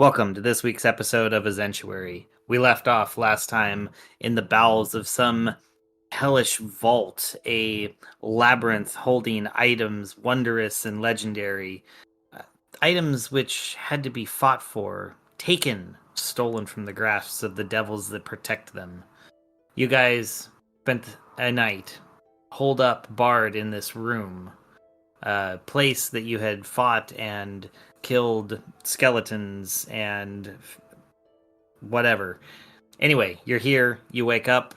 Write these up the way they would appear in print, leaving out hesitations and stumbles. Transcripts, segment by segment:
Welcome to this week's episode of Ezentuary. We left off last time in the bowels of some hellish vault, a labyrinth holding items wondrous and legendary, items which had to be fought for, taken, stolen from the grasps of the devils that protect them. You guys spent a night holed up, barred in this room, a place that you had fought and killed skeletons and whatever. Anyway, you're here, you wake up.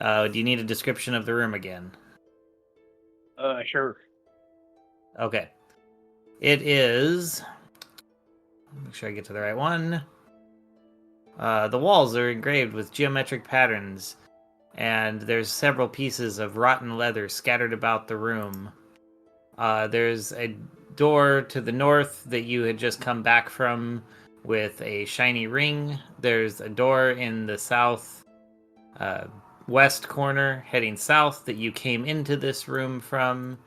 Do you need a description of the room again? Sure. Okay. It is... Make sure I get to the right one. The walls are engraved with geometric patterns, and there's several pieces of rotten leather scattered about the room. There's a door to the north that you had just come back from with a shiny ring. There's a door in the south west corner heading south that you came into this room from.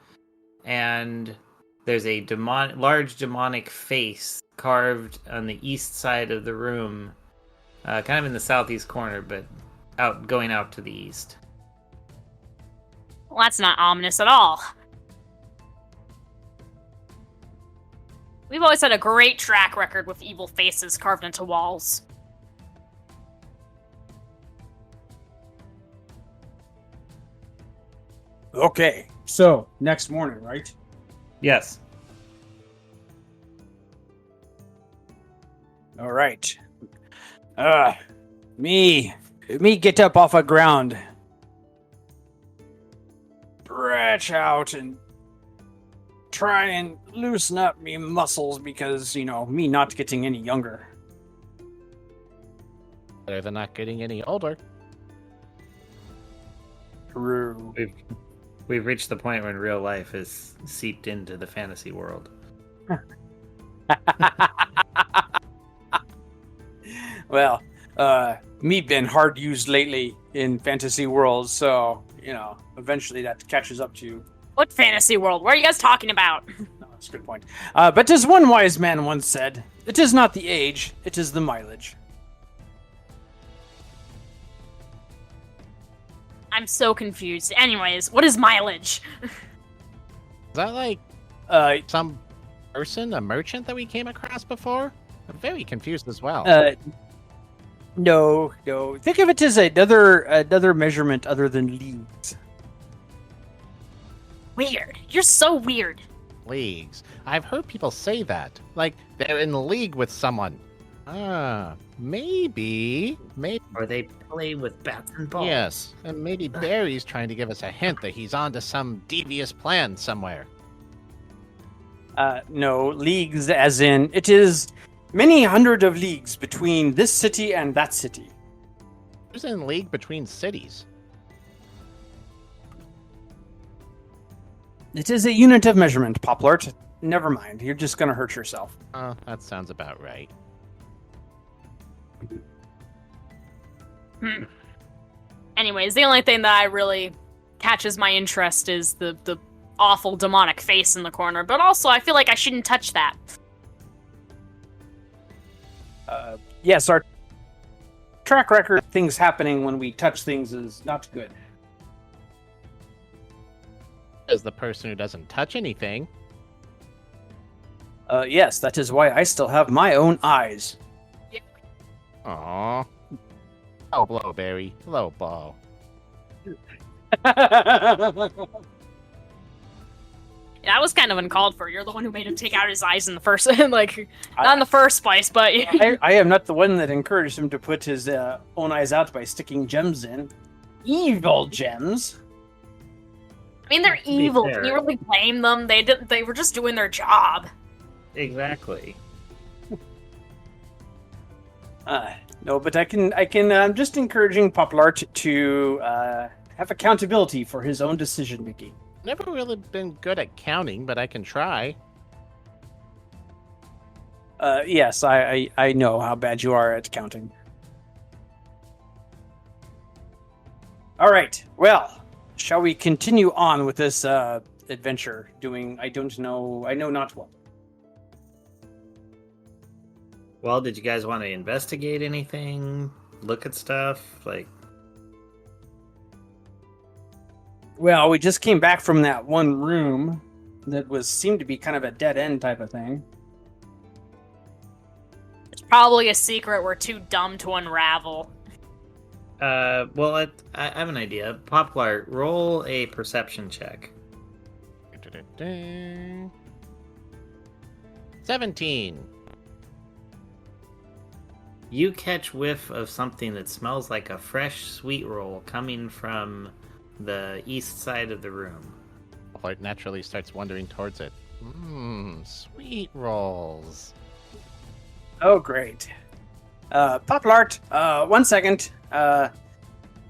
And there's a large demonic face carved on the east side of the room, kind of in the southeast corner, but going out to the east. Well, that's not ominous at all. We've always had a great track record with evil faces carved into walls. Okay, so next morning, right? Yes. All right. Me get up off the ground, stretch out, and try and loosen up me muscles because, me not getting any younger. Better than not getting any older. True. We've reached the point when real life is seeped into the fantasy world. Well, me been hard used lately in fantasy worlds, so, eventually that catches up to you. What fantasy world? What are you guys talking about? No, that's a good point. But as one wise man once said, it is not the age, it is the mileage. I'm so confused. Anyways, what is mileage? Is that like some person, a merchant that we came across before? I'm very confused as well. No. Think of it as another measurement other than leagues. Weird. You're so weird. Leagues. I've heard people say that. Like, they're in league with someone. Maybe. Or they play with bats and balls. Yes, and maybe Barry's trying to give us a hint that he's onto some devious plan somewhere. No, leagues as in, it is many hundred of leagues between this city and that city. Who's in league between cities? It is a unit of measurement, Poplart. Never mind, you're just gonna hurt yourself. Oh, that sounds about right. Anyways, the only thing that I really catches my interest is the awful demonic face in the corner, but also I feel like I shouldn't touch that. Yes, our track record of things happening when we touch things is not good. As the person who doesn't touch anything. Yes, that is why I still have my own eyes. Aww. Low blow, Barry. Low blow. That was kind of uncalled for. You're the one who made him take out his eyes in the first, not in the first place, but... I am not the one that encouraged him to put his own eyes out by sticking gems in. Evil gems. I mean, they're evil. Can you really blame them? They were just doing their job. Exactly. No, but I can. I'm just encouraging Poplart to have accountability for his own decision making. Never really been good at counting, but I can try. Yes, I know how bad you are at counting. All right. Well, shall we continue on with this adventure? I know not what. Well, did you guys want to investigate anything? Look at stuff? Well, we just came back from that one room that seemed to be kind of a dead end type of thing. It's probably a secret we're too dumb to unravel. Well, I have an idea. Poplar, roll a perception check. 17. You catch whiff of something that smells like a fresh sweet roll coming from the east side of the room. Poplar naturally starts wandering towards it. Sweet rolls. Oh, great. Poplart, 1 second.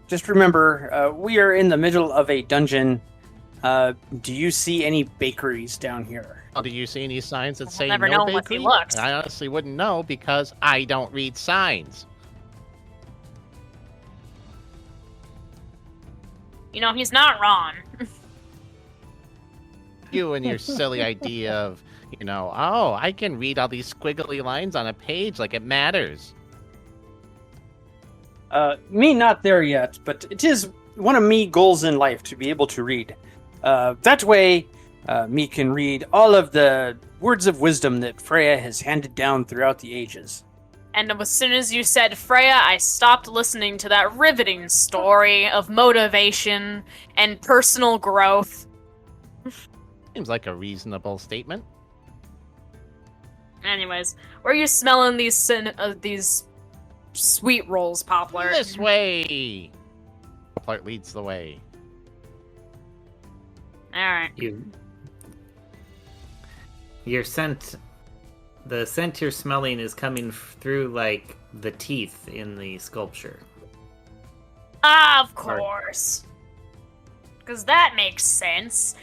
Just remember, we are in the middle of a dungeon. Do you see any bakeries down here? Oh, do you see any signs that say never no know unless he bakery? looks. I honestly wouldn't know because I don't read signs. You know, he's not wrong. You and your silly idea of, oh, I can read all these squiggly lines on a page like it matters. Me not there yet, but it is one of me goals in life to be able to read. That way, me can read all of the words of wisdom that Freya has handed down throughout the ages. And as soon as you said Freya, I stopped listening to that riveting story of motivation and personal growth. Seems like a reasonable statement. Anyways, where are you smelling these sweet rolls, Poplar? This way! Poplar leads the way. Alright. Your scent, the scent you're smelling is coming through like the teeth in the sculpture. Of course. Because that makes sense.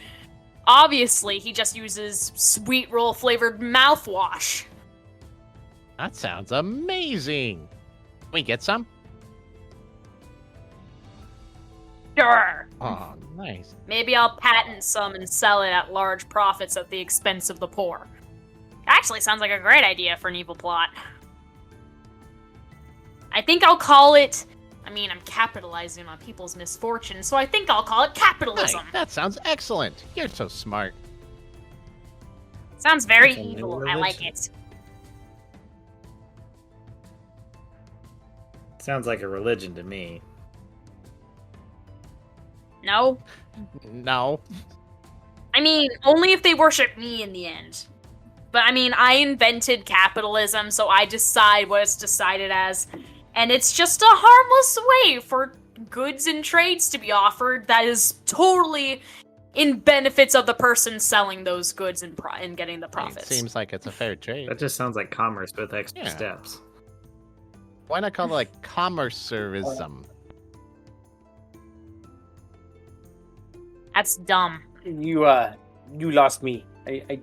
Obviously, he just uses sweet roll flavored mouthwash. That sounds amazing. Can we get some? Sure. Oh, nice. Maybe I'll patent some and sell it at large profits at the expense of the poor. Actually, sounds like a great idea for an evil plot. I think I'll call it... I'm capitalizing on people's misfortune, so I think I'll call it capitalism. Hey, that sounds excellent. You're so smart. Sounds very That's a new evil. I like religion. it. Sounds like a religion to me. No? No. Only if they worship me in the end. But I invented capitalism, so I decide what it's decided as. And it's just a harmless way for goods and trades to be offered that is totally in benefits of the person selling those goods and getting the profits. It seems like it's a fair trade. That just sounds like commerce with extra Yeah. steps. Why not call it like commercerism? That's dumb. You lost me. I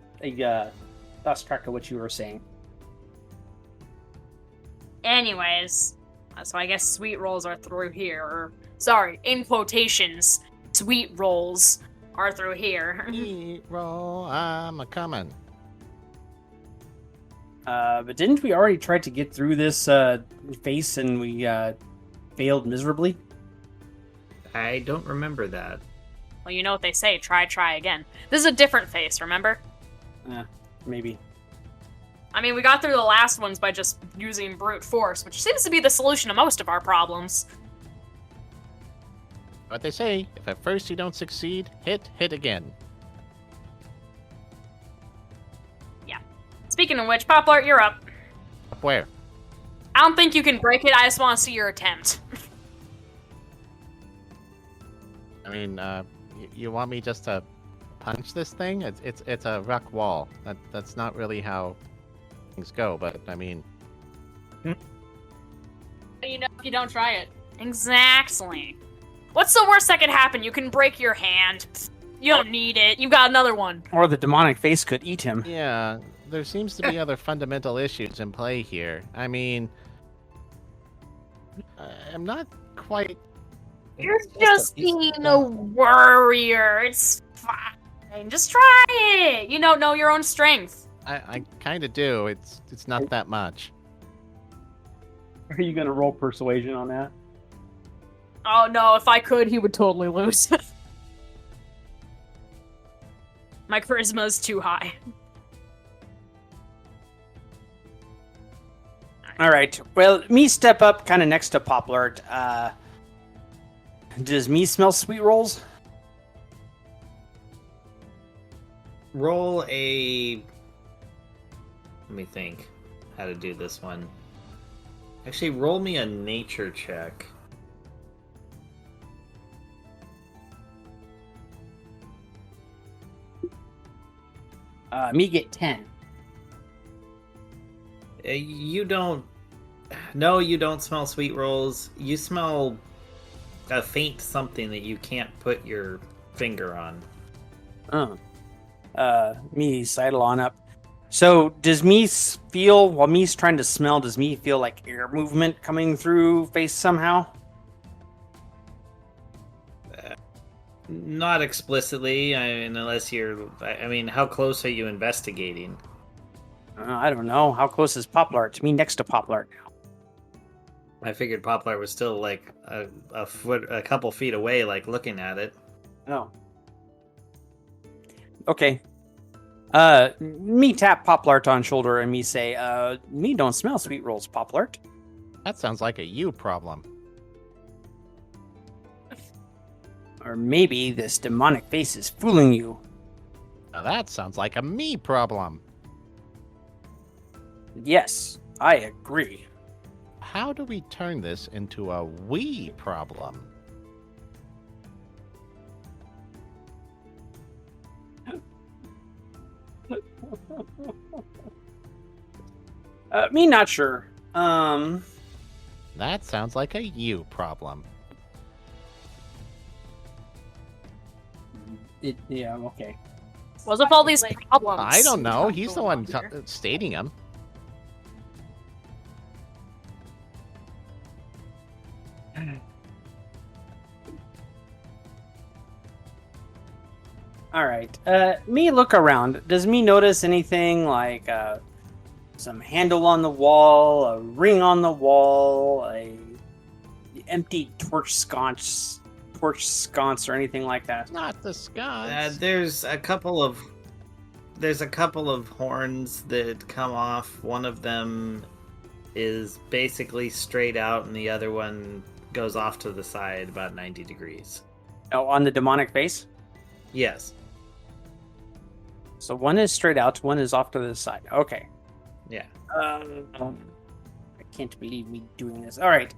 lost track of what you were saying. Anyways, so I guess sweet rolls are through here. Or, sorry, in quotations, sweet rolls are through here. Eat roll, I'm a coming. But didn't we already try to get through this face and we failed miserably? I don't remember that. Well, you know what they say, try again. This is a different face, remember? Maybe. We got through the last ones by just using brute force, which seems to be the solution to most of our problems. What they say, if at first you don't succeed, hit again. Yeah. Speaking of which, Poplar, you're up. Up where? I don't think you can break it, I just want to see your attempt. You want me just to punch this thing? It's a rock wall. That's not really how things go, but You know if you don't try it. Exactly. What's the worst that could happen? You can break your hand. You don't need it. You got another one. Or the demonic face could eat him. Yeah, there seems to be other fundamental issues in play here. I'm not quite... You're just being a warrior. It's fine. Just try it. You don't know your own strength. I kind of do. It's not that much. Are you gonna roll persuasion on that? Oh no, if I could, he would totally lose. My charisma is too high. All right. Well, me step up kind of next to Poplart. Does me smell sweet rolls? Roll a. Let me think how to do this one. Actually, roll me a nature check. Me get 10. You don't. No, you don't smell sweet rolls. You smell a faint something that you can't put your finger on. Me sidle on up. So, does me feel, while me's trying to smell, does me feel like air movement coming through face somehow? Not explicitly, unless you're. I mean, how close are you investigating? I don't know. How close is Poplart to me next to Poplart now? I figured Poplar was still like a couple feet away, like looking at it. Oh. Okay. Me tap Poplart on shoulder and me say, me don't smell sweet rolls, Poplart. That sounds like a you problem. Or maybe this demonic face is fooling you. Now that sounds like a me problem. Yes, I agree. How do we turn this into a we problem? Me not sure. That sounds like a you problem. Yeah, okay. What's with all these problems? I don't know. He's the one stating them. All right. Me look around. Does me notice anything like some handle on the wall, a ring on the wall, a empty torch sconce, or anything like that? Not the sconce. There's a couple of horns that come off. One of them is basically straight out, and the other one goes off to the side about 90 degrees. Oh, on the demonic face? Yes. So one is straight out, one is off to the side. Okay. Yeah. I can't believe me doing this. All right.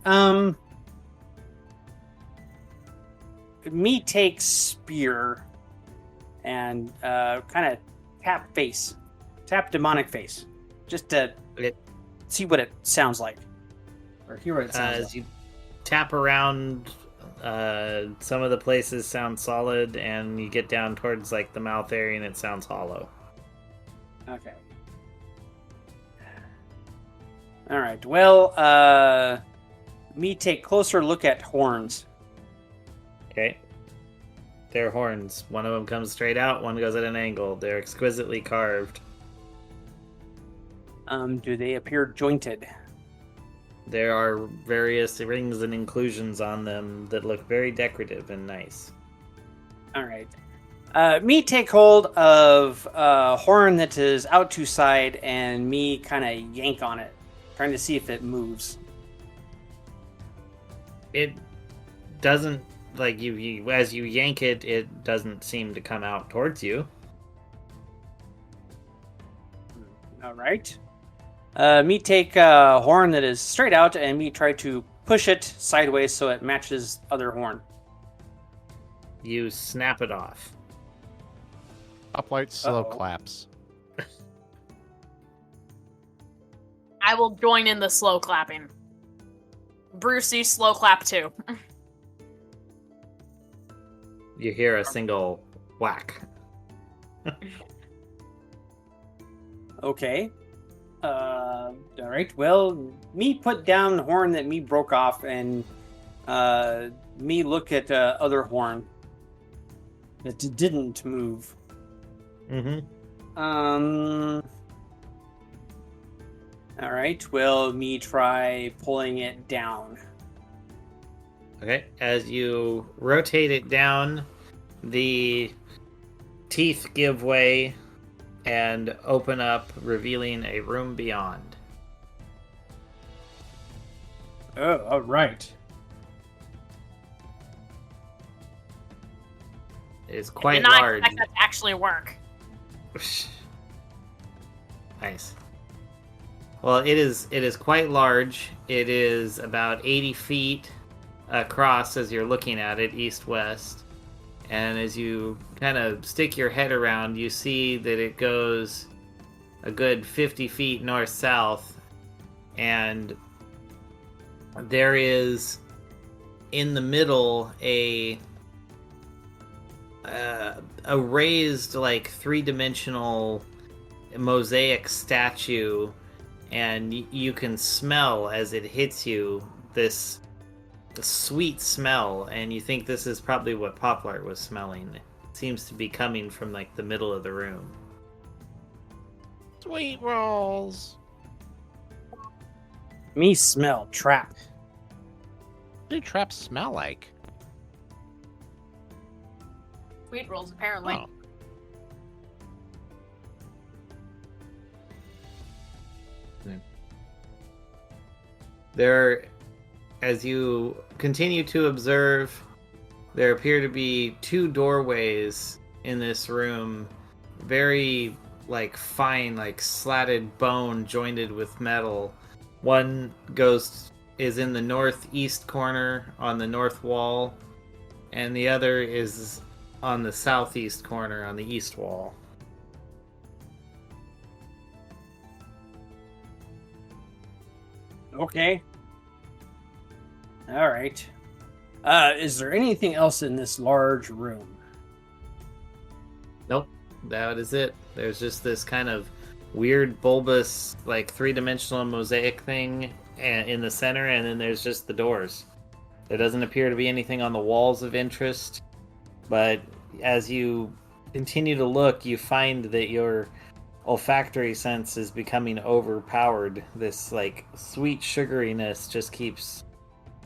Me take spear and kind of tap demonic face, just to see what it sounds like, or hear what it sounds like. As you tap around, some of the places sound solid, and you get down towards like the mouth area, and it sounds hollow. Okay. All right. Well, me take closer look at horns. Okay. They're horns. One of them comes straight out, one goes at an angle. They're exquisitely carved. Do they appear jointed? There are various rings and inclusions on them that look very decorative and nice. All right. Me take hold of a horn that is out to side, and me kind of yank on it, trying to see if it moves. It doesn't, like, you as you yank it, it doesn't seem to come out towards you. All right. Me take a horn that is straight out, and me try to push it sideways so it matches other horn. You snap it off. Uplight slow claps. I will join in the slow clapping. Brucey, slow clap too. You hear a single whack. Okay. All right. Well, me put down the horn that me broke off, and me look at other horn that didn't move. Mm-hmm. All right. Will me try pulling it down? Okay, as you rotate it down, the teeth give way and open up, revealing a room beyond. Oh, all right. It is I quite did not large. expect that to actually work. Nice. Well, it is quite large. It is about 80 feet across as you're looking at it, east-west. And as you kind of stick your head around, you see that it goes a good 50 feet north-south. And there is, in the middle, a raised, like, three-dimensional mosaic statue, and you can smell as it hits you this sweet smell, and you think this is probably what Poplar was smelling. It seems to be coming from, like, the middle of the room. Sweet rolls. Me smell trap. What do traps smell like? Sweet rolls, apparently. Oh. There, as you continue to observe, there appear to be two doorways in this room, very, like, fine, like, slatted bone jointed with metal. One is in the northeast corner on the north wall, and the other is on the southeast corner on the east wall. Okay. All right. Is there anything else in this large room? Nope, that is it. There's just this kind of weird bulbous, like, three-dimensional mosaic thing in the center, and then there's just the doors. There doesn't appear to be anything on the walls of interest, but as you continue to look, you find that your olfactory sense is becoming overpowered. This, like, sweet sugariness just keeps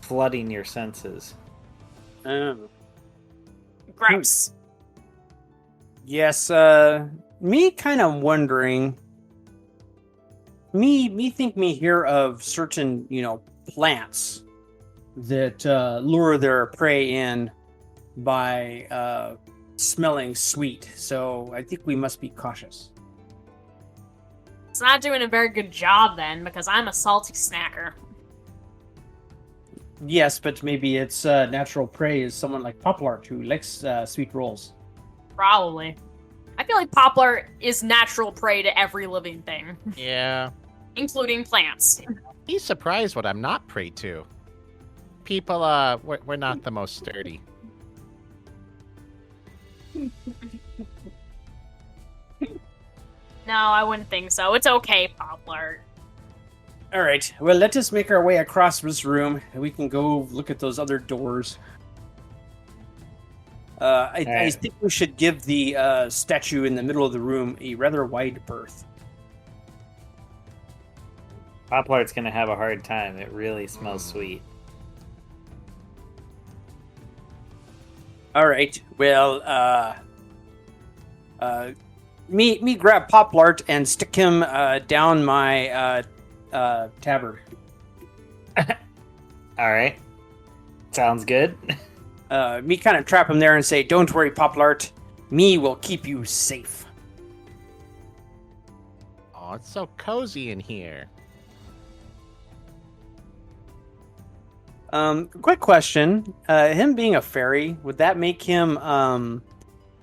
flooding your senses. Gross. Yes, me kind of wondering. Me think me hear of certain, plants that lure their prey in by smelling sweet. So I think we must be cautious. It's not doing a very good job then, because I'm a salty snacker. Yes, but maybe its natural prey is someone like Poplart who likes sweet rolls. Probably. I feel like Poplar is natural prey to every living thing, Yeah. including plants. He's surprised what I'm not prey to. People, we're not the most sturdy. No, I wouldn't think so. It's okay, Poplar. All right. Well, let us make our way across this room, and we can go look at those other doors. I think we should give the statue in the middle of the room a rather wide berth. Poplar's gonna have a hard time. It really smells sweet. All right. Well, me grab Poplart and stick him down my tabard. All right, sounds good. Me kind of trap him there and say, "Don't worry, Poplart. Me will keep you safe." Oh, it's so cozy in here. Quick question. Him being a fairy, would that make him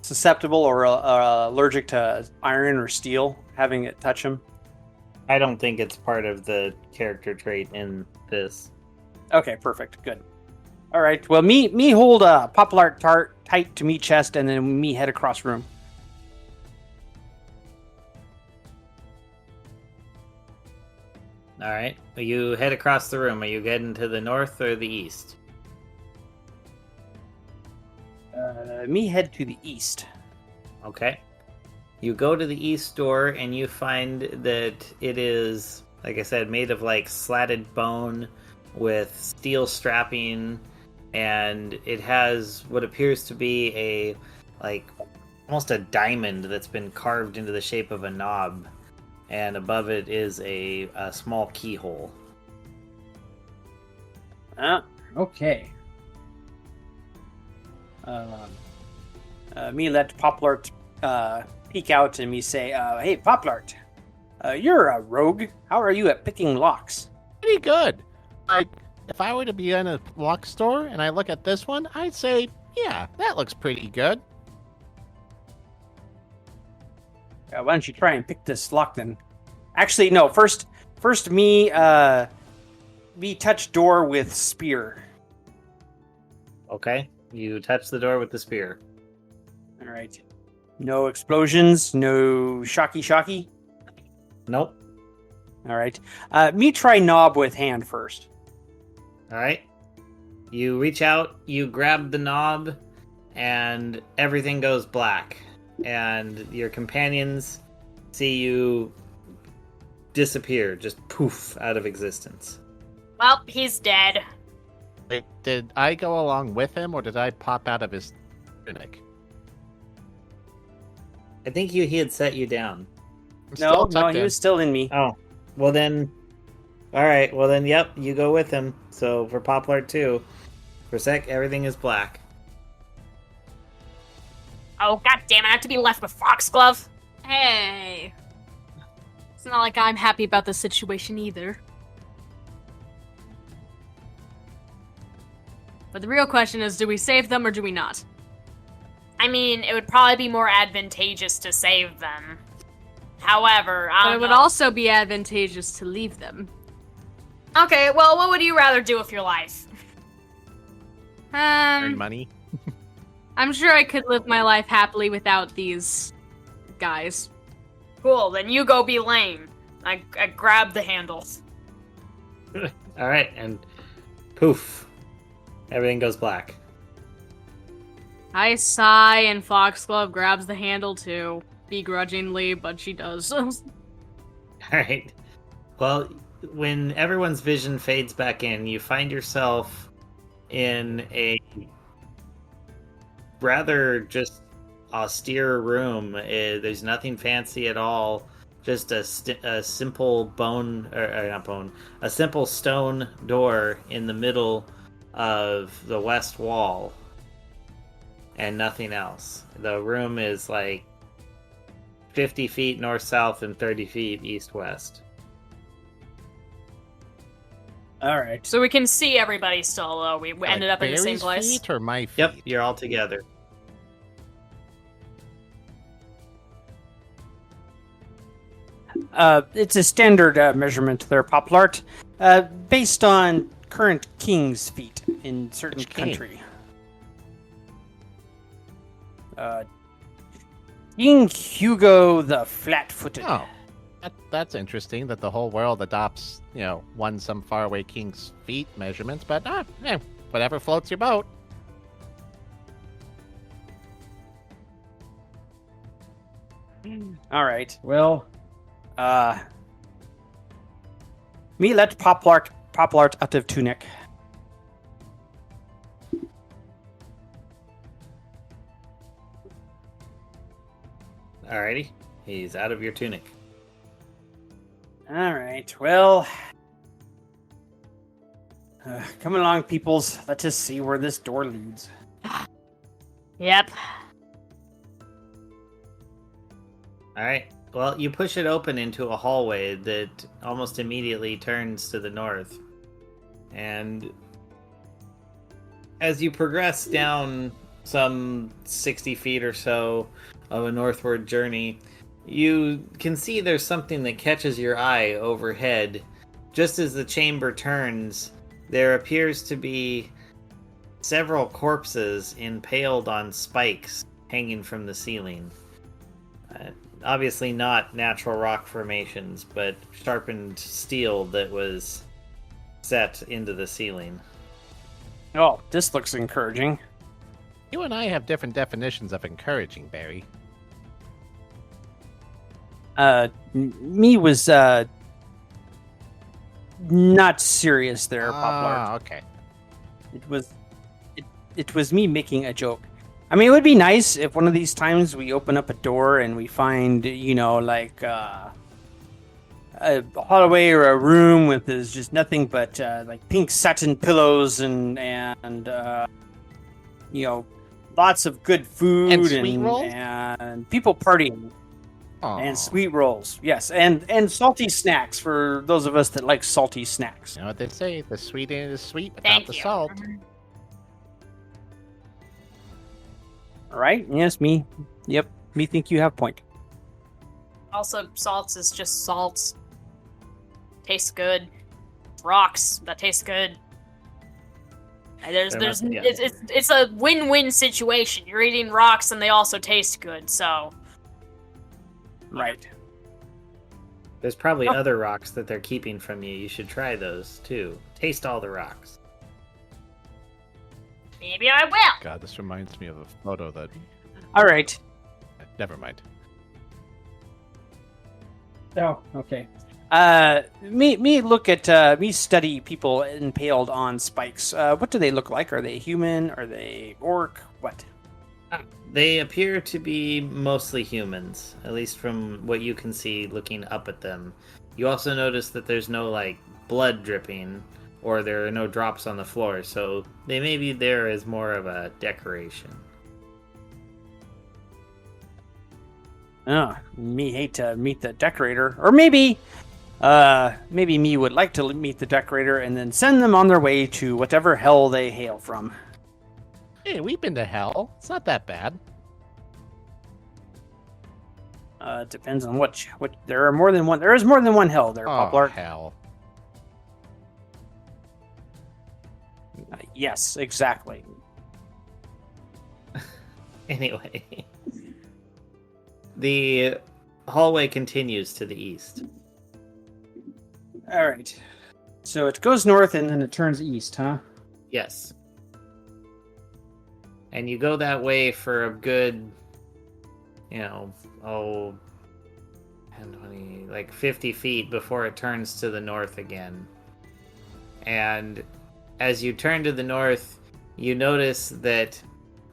susceptible or allergic to iron or steel, having it touch him? I don't think it's part of the character trait in this. Okay, perfect. Good. All right. Well, me hold Poplart tight to me chest, and then me head across room. All right, you head across the room. Are you heading to the north or the east? Me head to the east. Okay. You go to the east door and you find that it is like I said, made of like slatted bone with steel strapping, and it has what appears to be a like almost a diamond that's been carved into the shape of a knob, and above it is a small keyhole. Okay. Me let Poplart peek out and me say, "Hey, Poplart, you're a rogue. How are you at picking locks?" Pretty good. Like, if I were to be in a lock store and I look at this one, I'd say, yeah, that looks pretty good. Why don't you try and pick this lock then? Actually, no. First, me touch door with spear. Okay, you touch the door with the spear. All right. No explosions. No shocky. Nope. All right. Me try knob with hand first. All right. You reach out, you grab the knob, and everything goes black. And your companions see you disappear, just poof, out of existence. Well, he's dead. Wait, did I go along with him, or did I pop out of his tunic? I think he had set you down. I'm No, still tucked he in. was still in me. Oh, well then. All right, well then, yep, you go with him. So for Poplar 2, for sec, everything is black. Oh, god damn it, I have to be left with Foxglove. Hey. It's not like I'm happy about the situation either. But the real question is, do we save them or do we not? I mean, it would probably be more advantageous to save them. However, I But don't it would know. also be advantageous to leave them. Okay, well, what would you rather do with your life? Earn money. I'm sure I could live my life happily without these guys. Cool, then you go be lame. I grab the handles. All right, and poof, everything goes black. I sigh and Foxglove grabs the handle too. Begrudgingly, but she does. All right. Well, when everyone's vision fades back in, you find yourself in a rather just austere room. There's nothing fancy at all. Just a simple a simple stone door in the middle of the west wall, and nothing else. The room is like 50 feet north-south and 30 feet east-west. All right. So we can see everybody still, though. We ended up in the same Barry's place. feet or my feet? Yep, you're all together. It's a standard measurement there, Poplart, based on current king's feet in certain Which king? country. King Hugo the Flat-Footed. Oh, that's interesting that the whole world adopts, one some faraway king's feet measurements, but whatever floats your boat. All right. Well, me let Poplart out of tunic. Alrighty, he's out of your tunic. All right. Well, come along, peoples. Let us see where this door leads. Yep. Alright, well, you push it open into a hallway that almost immediately turns to the north. And as you progress down some 60 feet or so of a northward journey, you can see there's something that catches your eye overhead. Just as the chamber turns, there appears to be several corpses impaled on spikes hanging from the ceiling. Obviously not natural rock formations, but sharpened steel that was set into the ceiling. Oh, this looks encouraging. You and I have different definitions of encouraging, Barry. Me was not serious there, Poplar. Ah, okay. It was me making a joke. I mean, it would be nice if one of these times we open up a door and we find, like a hallway or a room with is just nothing but like pink satin pillows and lots of good food And sweet rolls? and people partying Aw. and sweet rolls. Yes, and salty snacks for those of us that like salty snacks. You know what they say? The sweet end is sweet without Thank the you. salt. All right? Yes, me. Yep, me think you have point. Also, salts is just salt. Tastes good. Rocks that taste good. And it's a win-win situation. You're eating rocks and they also taste good. So Right. There's probably other rocks that they're keeping from you. You should try those too. Taste all the rocks. maybe I will. God, this reminds me of a photo that. All right. Never mind. Oh, okay. Me study people impaled on spikes. What do they look like? Are they human? Are they orc? What? They appear to be mostly humans, at least from what you can see looking up at them. You also notice that there's no like blood dripping, or there are no drops on the floor, so they may be there as more of a decoration. Oh, me hate to meet the decorator, or maybe me would like to meet the decorator and then send them on their way to whatever hell they hail from. Hey, we've been to hell. It's not that bad. Depends on what. There are more than one. There is more than one hell there, Oh, Poplar. hell. Yes, exactly. Anyway, the hallway continues to the east. All right. So it goes north and then it turns east, huh? Yes. And you go that way for a good, 10, 20, like 50 feet before it turns to the north again. And as you turn to the north, you notice that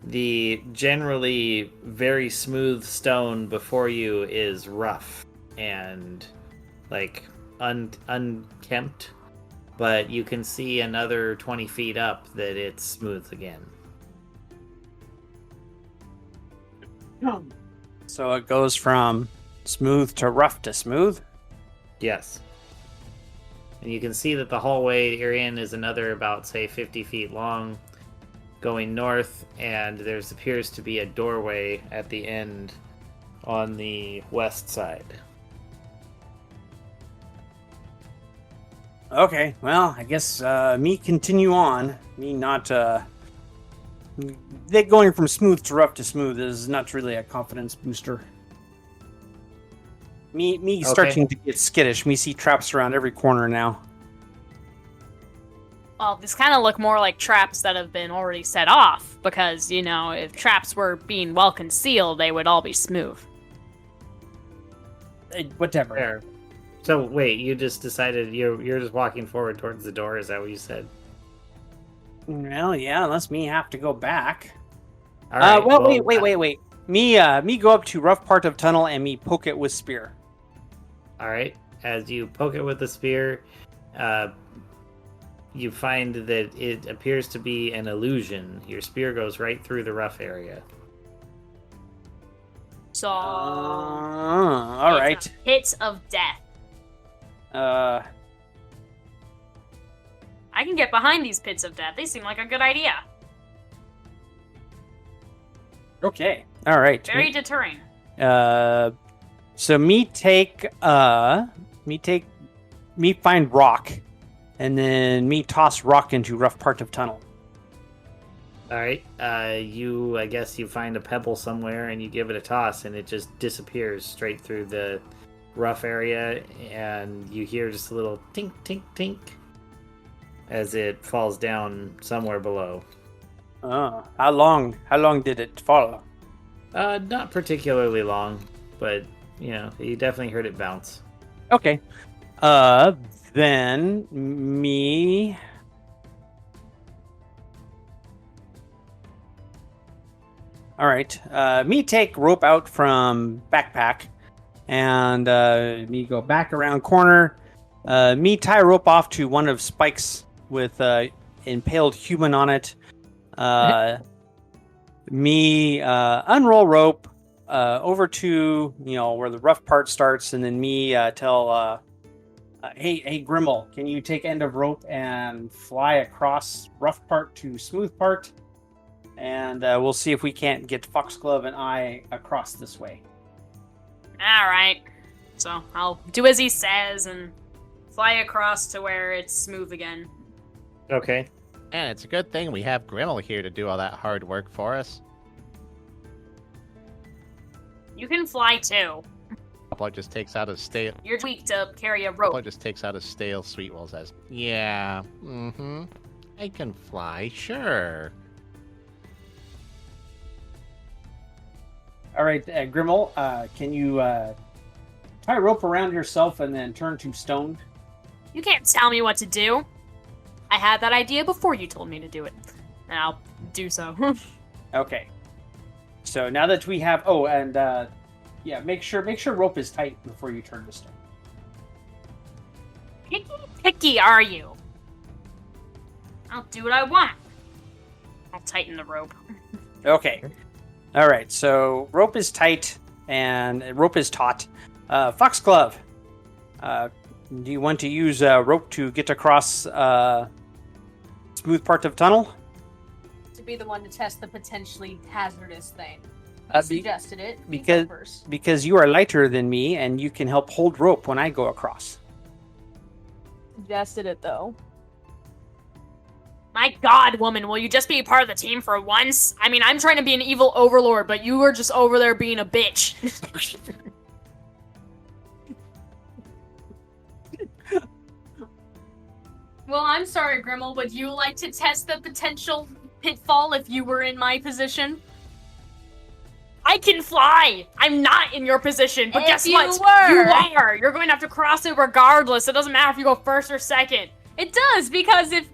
the generally very smooth stone before you is rough and like unkempt, but you can see another 20 feet up that it's smooth again. So it goes from smooth to rough to smooth. Yes. And you can see that the hallway you're in is another about, say, 50 feet long, going north, and there appears to be a doorway at the end on the west side. Okay, well, I guess me continue on. Me not they going from smooth to rough to smooth is not really a confidence booster. Me starting to get skittish. Me see traps around every corner now. Well, these kind of look more like traps that have been already set off, because, if traps were being well concealed, they would all be smooth. Whatever. Fair. So, wait, you just decided you're just walking forward towards the door? Is that what you said? Well, yeah, unless me have to go back. All right, Wait. Me go up to rough part of tunnel and me poke it with spear. All right. As you poke it with the spear, you find that it appears to be an illusion. Your spear goes right through the rough area. So, All it's right. a pit of death. I can get behind these pits of death. They seem like a good idea. Okay. All right. Very deterring. So me find rock, and then me toss rock into rough part of tunnel. All right. I guess you find a pebble somewhere and you give it a toss, and it just disappears straight through the rough area, and you hear just a little tink, tink, tink as it falls down somewhere below. How long did it fall? Not particularly long, but you definitely heard it bounce. Okay. Then me. All right. Me take rope out from backpack, and me go back around corner. Me tie rope off to one of Spike's with impaled human on it. Me unroll rope over to where the rough part starts, and then me tell hey Grimmel, can you take end of rope and fly across rough part to smooth part, and we'll see if we can't get Foxglove and I across this way. All right. So I'll do as he says and fly across to where it's smooth again. Okay. And it's a good thing we have Grimmel here to do all that hard work for us. You can fly too. Pablo just takes out his stale. You're weak to carry a Pablo rope. just takes out his stale sweet roll. Says, "Yeah, I can fly, sure." All right, Grimmel, can you tie a rope around yourself and then turn to stone? You can't tell me what to do. I had that idea before you told me to do it. And I'll do so. Okay. So now that we have, make sure rope is tight before you turn to stone. Picky are you? I'll do what I want. I'll tighten the rope. Okay. All right. So rope is tight and rope is taut. Foxglove, do you want to use rope to get across smooth part of tunnel? To be the one to test the potentially hazardous thing. Be- Suggested it. You because- go first. Because you are lighter than me and you can help hold rope when I go across. Suggested it though. My god, woman, will you just be part of the team for once? I mean, I'm trying to be an evil overlord, but you were just over there being a bitch. Well, I'm sorry, Grimmel. Would you like to test the potential pitfall if you were in my position? I can fly! I'm not in your position, but If guess you what? were. You are! You're going to have to cross it regardless. It doesn't matter if you go first or second. It does, because if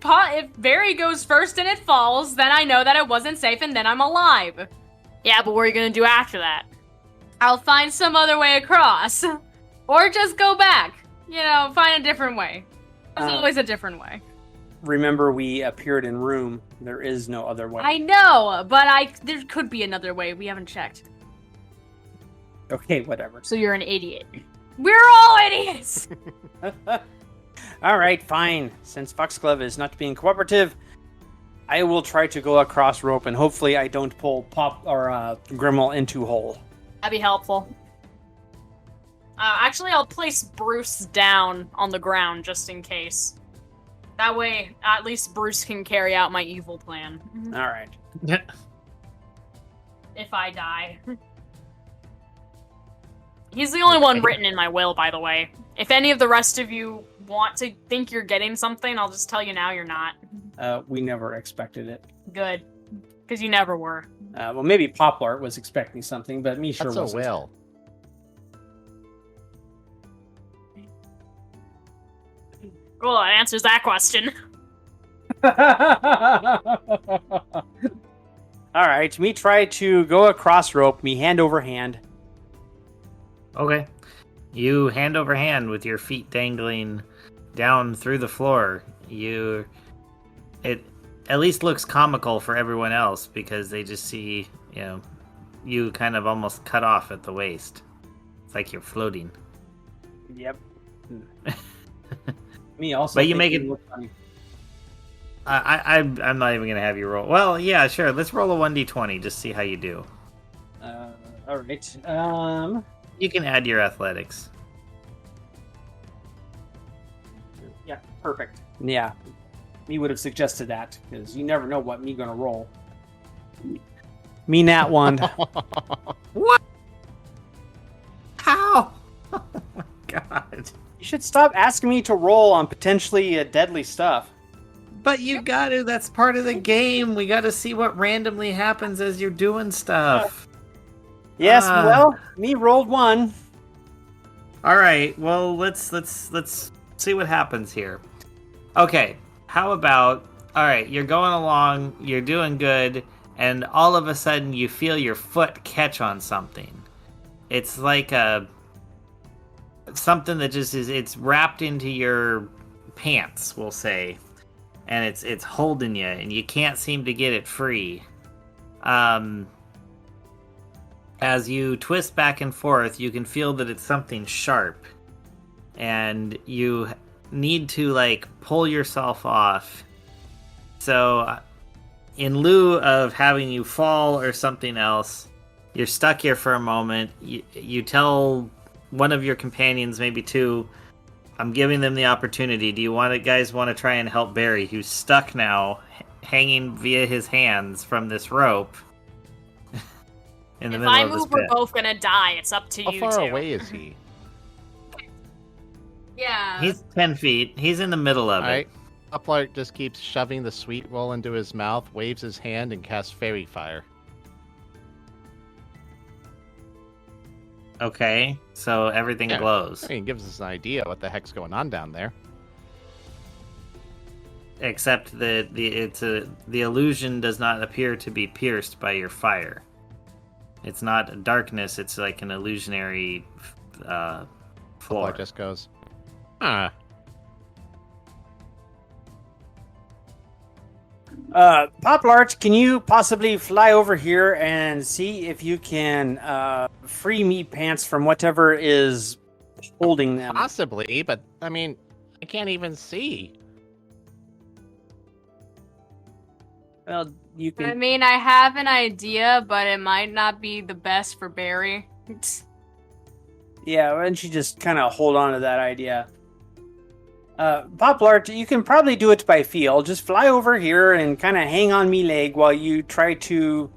Barry goes first and it falls, then I know that it wasn't safe and then I'm alive. Yeah, but what are you going to do after that? I'll find some other way across. Or just go back. Find a different way. There's always a different way. Remember, we appeared in room. There is no other way. I know, but there could be another way. We haven't checked. Okay, whatever. So you're an idiot. We're all idiots! All right, fine. Since Foxglove is not being cooperative, I will try to go across rope, and hopefully I don't pull Grimmel into hole. That'd be helpful. Actually, I'll place Bruce down on the ground just in case. That way, at least Bruce can carry out my evil plan. All right. If I die. He's the only one written in my will, by the way. If any of the rest of you want to think you're getting something, I'll just tell you now you're not. We never expected it. Good. Because you never were. Well, maybe Poplar was expecting something, but me sure That's wasn't. a will. Cool, that answers that question. All right, me try to go across rope, me hand over hand. Okay. You hand over hand with your feet dangling down through the floor. It at least looks comical for everyone else because they just see, you kind of almost cut off at the waist. It's like you're floating. Yep. Me also. But you make thinking it- look funny. I'm not even gonna have you roll. Well, yeah, sure. Let's roll a 1d20. Just see how you do. All right. You can add your athletics. Yeah, perfect. Yeah, me would have suggested that because you never know what me gonna roll. Me nat one. What? How? Oh my god. You should stop asking me to roll on potentially deadly stuff. But you got to. That's part of the game. We got to see what randomly happens as you're doing stuff. Yes, well, me rolled one. All right. Well, let's see what happens here. Okay, how about, all right, you're going along, you're doing good, and all of a sudden you feel your foot catch on something. It's like something that just is, it's wrapped into your pants, we'll say, and it's holding you, and you can't seem to get it free. As you twist back and forth, you can feel that it's something sharp, and you need to like pull yourself off. So in lieu of having you fall or something else, you're stuck here for a moment. You tell one of your companions, maybe two, I'm giving them the opportunity. Do you guys want to try and help Barry, who's stuck now, hanging via his hands from this rope in the If middle I of this move, we're pit? both gonna die. It's up to How you far two. away is he? Yeah. He's 10 feet. He's in the middle of All it. right. Uplark just keeps shoving the sweet roll into his mouth, waves his hand, and casts fairy fire. Okay, so everything Yeah. glows. I mean, it gives us an idea what the heck's going on down there. Except that the illusion does not appear to be pierced by your fire. It's not darkness, it's like an illusionary floor. Uplark just goes, ah. Poplart, can you possibly fly over here and see if you can free me pants from whatever is holding them? Possibly, but I mean, I can't even see. Well, you I can. mean, I have an idea, but it might not be the best for Barry. Yeah, why don't you just kind of hold on to that idea? Poplart, you can probably do it by feel. Just fly over here and kind of hang on me leg while you try to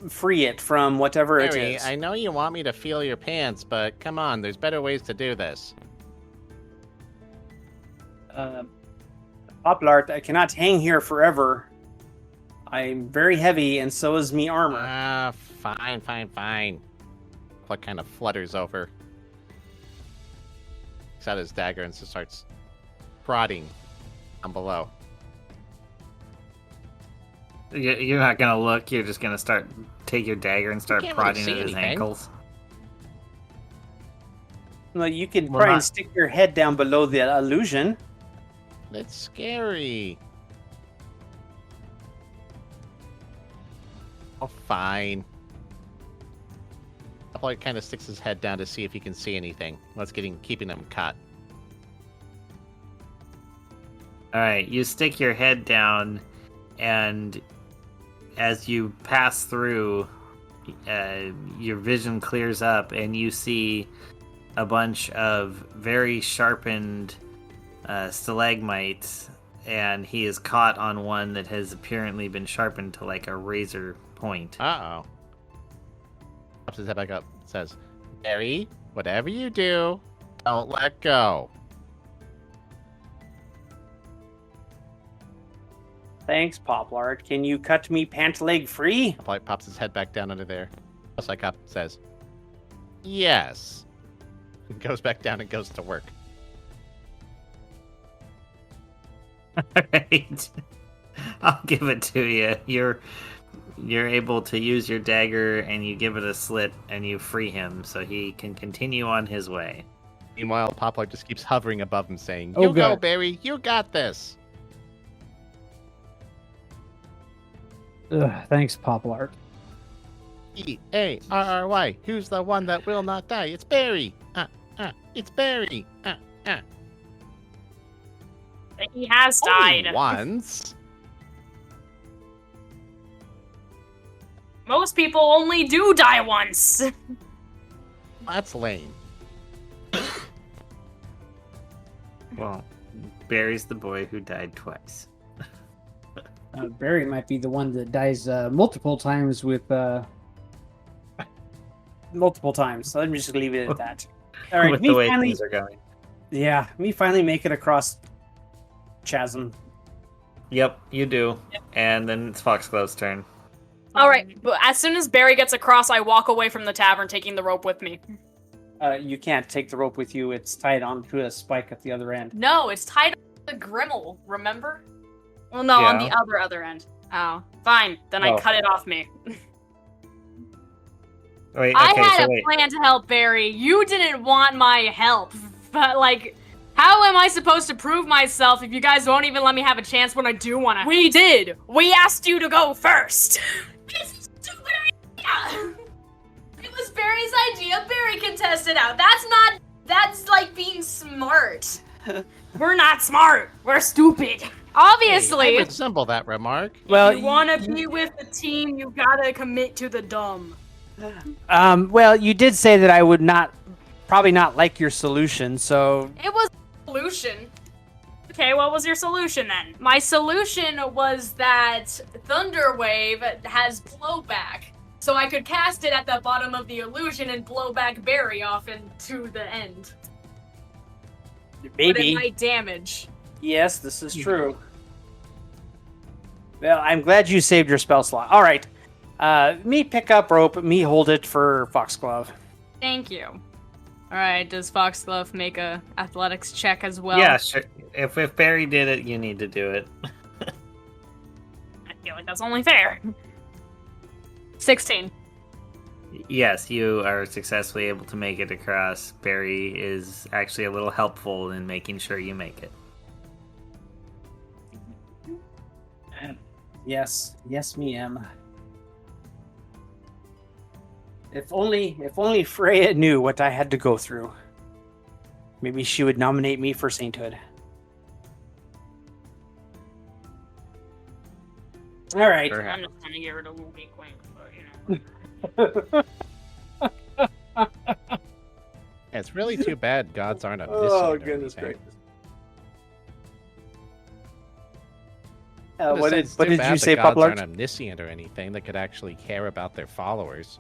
free it from whatever it Barry, is. I know you want me to feel your pants, but come on, there's better ways to do this. Poplart, I cannot hang here forever. I'm very heavy, and so is me armor. Ah, fine. Uplark kind of flutters over. Takes out his dagger and just starts prodding down below. You're not gonna look, you're just gonna take your dagger and start can't really prodding see at his anything. ankles. Well, you can Well, try and not- stick your head down below the illusion. It's scary. Oh, fine. Uplark kind of sticks his head down to see if he can see anything. What's keeping him caught? Alright, you stick your head down, and as you pass through, your vision clears up, and you see a bunch of very sharpened stalagmites, and he is caught on one that has apparently been sharpened to like a razor point. Uh-oh. Pops his head back up. Says, Barry, whatever you do, don't let go. Thanks, Poplart. Can you cut me pant leg free? Uplark pops his head back down under there. Psychop says, yes. And goes back down and goes to work. Alright. I'll give it to you. You're able to use your dagger, and you give it a slit, and you free him, so he can continue on his way. Meanwhile, Poplar just keeps hovering above him saying, Oh, you go, God. Barry, you got this. Thanks, Poplart. Barry. Who's the one that will not die? It's Barry. It's Barry. He has Only died. once. Most people only do die once. That's lame. Well, Barry's the boy who died twice. Barry might be the one that dies multiple times with. Multiple times. So let me just leave it at that. All right, With me the way finally. things are going. Yeah, me finally make it across chasm. Yep, you do. And then it's Foxglow's turn. All right, but as soon as Barry gets across, I walk away from the tavern, taking the rope with me. You can't take the rope with you. It's tied onto a spike at the other end. No, it's tied to the Grimmel, remember? Well, no, on the Yeah. other end. Oh, fine. Then I Oh. cut it off me. Wait, I okay, had so a wait. plan to help Barry. You didn't want my help. But, like, how am I supposed to prove myself if you guys won't even let me have a chance when I do want to? We did. We asked you to go first. It's a stupid idea! It was Barry's idea. Barry can test it out. That's like being smart. We're not smart. We're stupid. Obviously. I resemble that remark. Well, If you want to be with the team, you gotta commit to the dumb. well, you did say that I would probably not like your solution, so It was a solution. Okay, what was your solution then? My solution was that Thunderwave has blowback. So I could cast it at the bottom of the illusion and blow back Barry off into the end. But it maybe. might damage. Yes, this is true. Well, I'm glad you saved your spell slot. All right. Me pick up rope, me hold it for Foxglove. Thank you. Alright, does Foxglove make a athletics check as well? Yeah, sure. If Barry did it, you need to do it. I feel like that's only fair. 16. Yes, you are successfully able to make it across. Barry is actually a little helpful in making sure you make it. Yes, me am. If only Freya knew what I had to go through. Maybe she would nominate me for sainthood. All right. Perhaps. I'm just gonna get rid of Wookie Queen, but It's really too bad gods aren't omniscient. Oh or goodness anything. gracious! But What it's did too you bad say, that gods aren't Poplart? omniscient or anything that could actually care about their followers.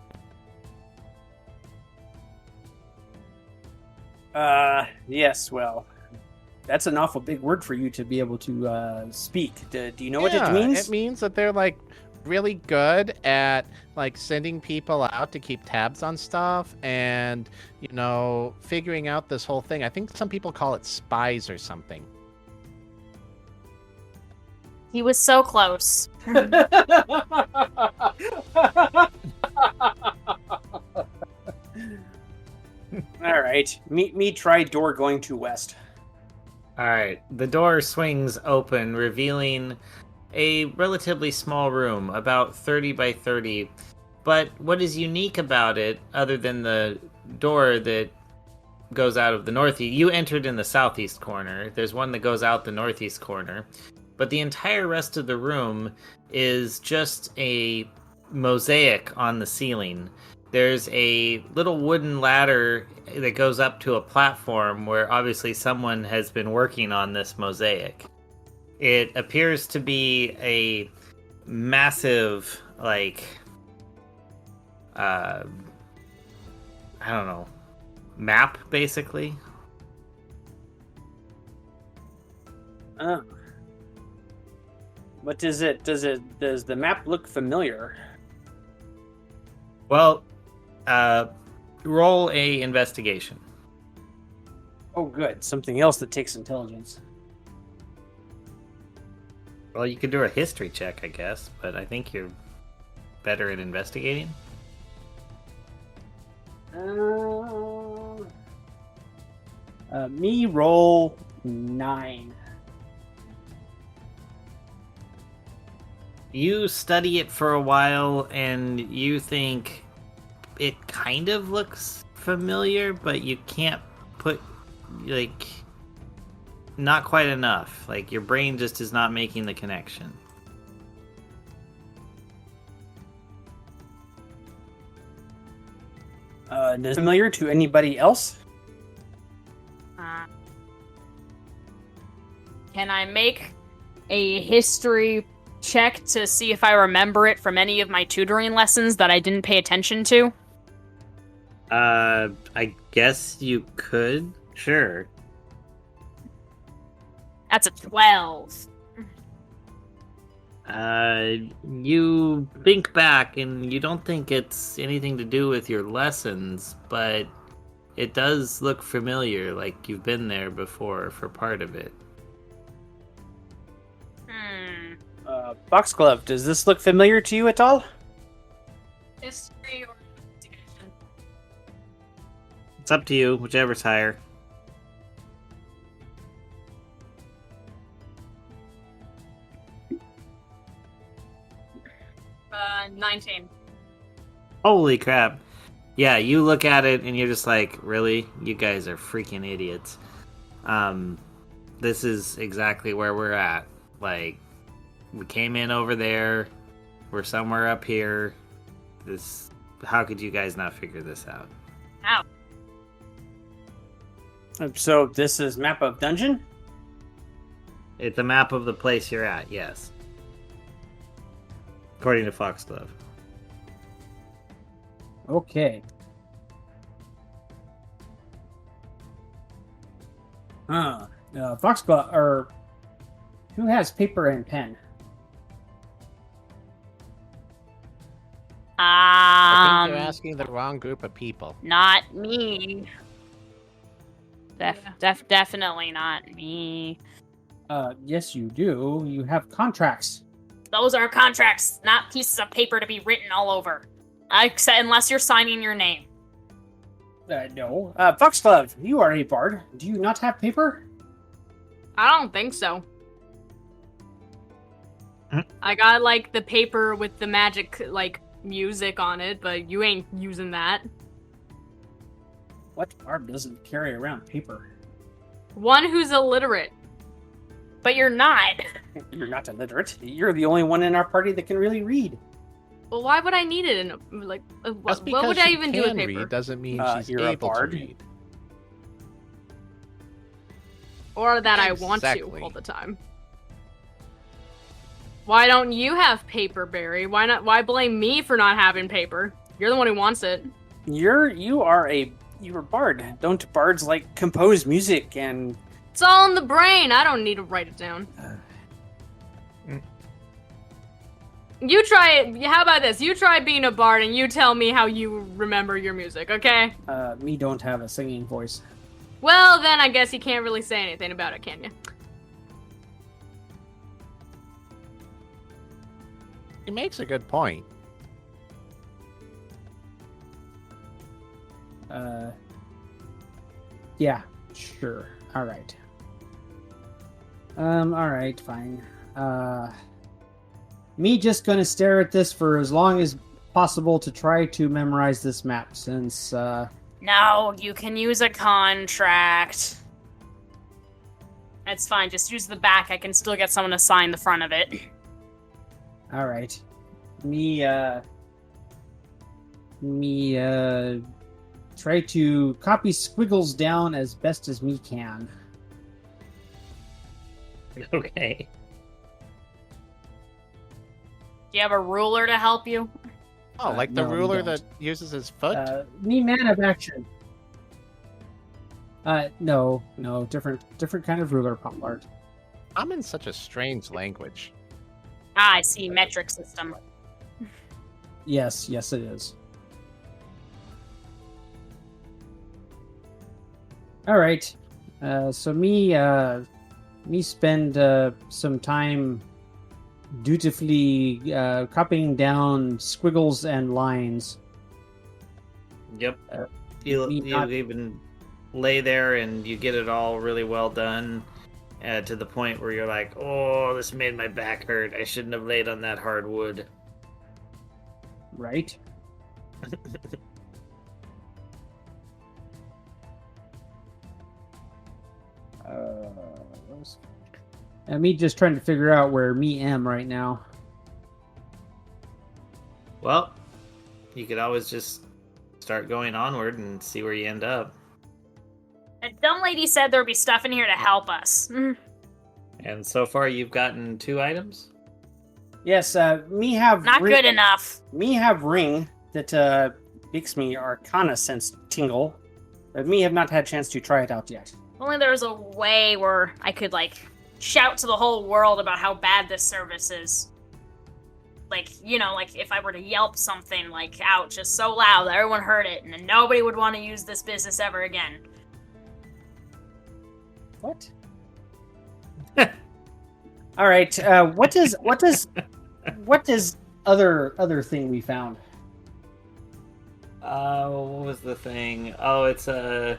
Yes. Well, that's an awful big word for you to be able to speak. Do you know what it Yeah, means? It means that they're like really good at like sending people out to keep tabs on stuff and figuring out this whole thing. I think some people call it spies or something. he was so close. All right. Me try door going to west. Alright, the door swings open, revealing a relatively small room, about 30 by 30. But what is unique about it, other than the door that goes out of the northeast, you entered in the southeast corner. There's one that goes out the northeast corner. But the entire rest of the room is just a mosaic on the ceiling. There's a little wooden ladder that goes up to a platform where obviously someone has been working on this mosaic. It appears to be a massive, I don't know, map, basically. Oh. What is it? Does the map look familiar? Well, roll a investigation. Oh, good. Something else that takes intelligence. Well, you could do a history check, I guess, but I think you're better at investigating. Me roll 9. You study it for a while, and you think it kind of looks familiar, but you can't put, not quite enough. Like, your brain just is not making the connection. Is it familiar to anybody else? Can I make a history check to see if I remember it from any of my tutoring lessons that I didn't pay attention to? I guess you could. Sure. That's a 12. You think back, and you don't think it's anything to do with your lessons, but it does look familiar, like you've been there before for part of it. Foxglove, does this look familiar to you at all? History or investigation? It's up to you, whichever's higher. 19. Holy crap. Yeah, you look at it and you're just like, really? You guys are freaking idiots. This is exactly where we're at. Like, we came in over there. We're somewhere up here. How could you guys not figure this out? Ow. So this is map of dungeon? It's a map of the place you're at, yes. According to Foxglove. Okay. Foxglove, or who has paper and pen? I think you're asking the wrong group of people. Not me. Definitely not me. Yes, you do. You have contracts. Those are contracts, not pieces of paper to be written all over. Unless you're signing your name. No. Foxglove, you are a bard. Do you not have paper? I don't think so. I got, like, the paper with the magic, like, music on it, but you ain't using that. What bard doesn't carry around paper? One who's illiterate. But you're not. You're not illiterate. You're the only one in our party that can really read. Well, why would I need it in a, like, Just what because would I she even do with can paper? read doesn't mean she's you're a able to bard. read. Or that I want to Exactly. all the time. Why don't you have paper, Barry? Why blame me for not having paper? You're the one who wants it. You're a bard. Don't bards like compose music and It's all in the brain. I don't need to write it down. You try it. How about this? You try being a bard and you tell me how you remember your music, okay? Me don't have a singing voice. Well, then I guess you can't really say anything about it, can you? He makes a good point. Yeah, sure. All right. All right, fine. Me just gonna stare at this for as long as possible to try to memorize this map, since, No, you can use a contract. It's fine, just use the back. I can still get someone to sign the front of it. all right. Me, try to copy squiggles down as best as me can. Okay. Do you have a ruler to help you? Oh, like the no, we ruler don't. that uses his foot? Me man of action. No, different kind of ruler, pop art. I'm in such a strange language. Ah, I see. Metric system. Yes, it is. All right. So me spend some time dutifully copying down squiggles and lines. Yep. Uh, You me not- even lay there and you get it all really well done to the point where you're like, oh, this made my back hurt. I shouldn't have laid on that hard wood. Right. Me just trying to figure out where me am right now. Well, you could always just start going onward and see where you end up. A dumb lady said there'd be stuff in here to help us. And so far, you've gotten 2 items? yes, me have Not good enough. Me have ring that makes me Arcana sense tingle, but me have not had a chance to try it out yet. If only there was a way where I could, like, shout to the whole world about how bad this service is. like, you know, like if I were to yelp something like out just so loud that everyone heard it, and then nobody would want to use this business ever again. What? All right. What is other thing we found? What was the thing? Oh, it's a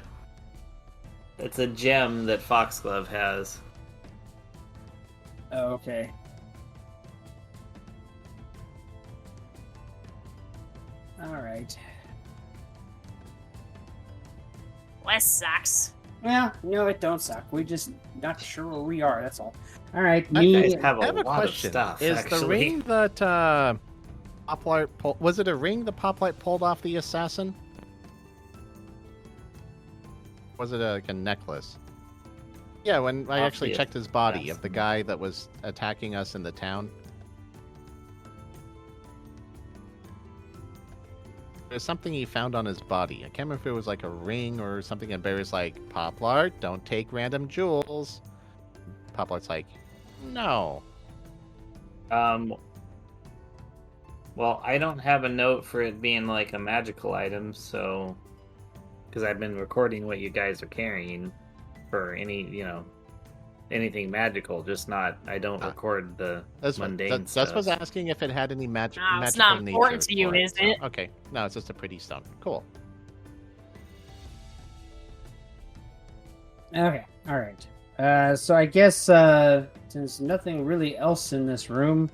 gem that Foxglove has. Oh, okay. All right. West sucks. Yeah, no, it don't suck. We just not sure where we are. That's all. All right, You me. guys have I a have a lot question. of stuff. Is actually. the ring that Poplart pulled, was it a ring that Poplart pulled off the assassin? Was it like a necklace? Yeah, when I Off actually the checked his body of assassin. the guy that was attacking us in the town. There's something he found on his body. I can't remember if it was like a ring or something, and Barry's like, Poplart, don't take random jewels. Poplart's like, no. Well, I don't have a note for it being like a magical item, so because I've been recording what you guys are carrying for any, anything magical, just not. I don't record the mundane stuff. That's was asking if it had any magic. No, magical it's not important nature to you, for it, is it? Okay, no, it's just a pretty stone. Cool. Okay, all right. So I guess since nothing really else in this room,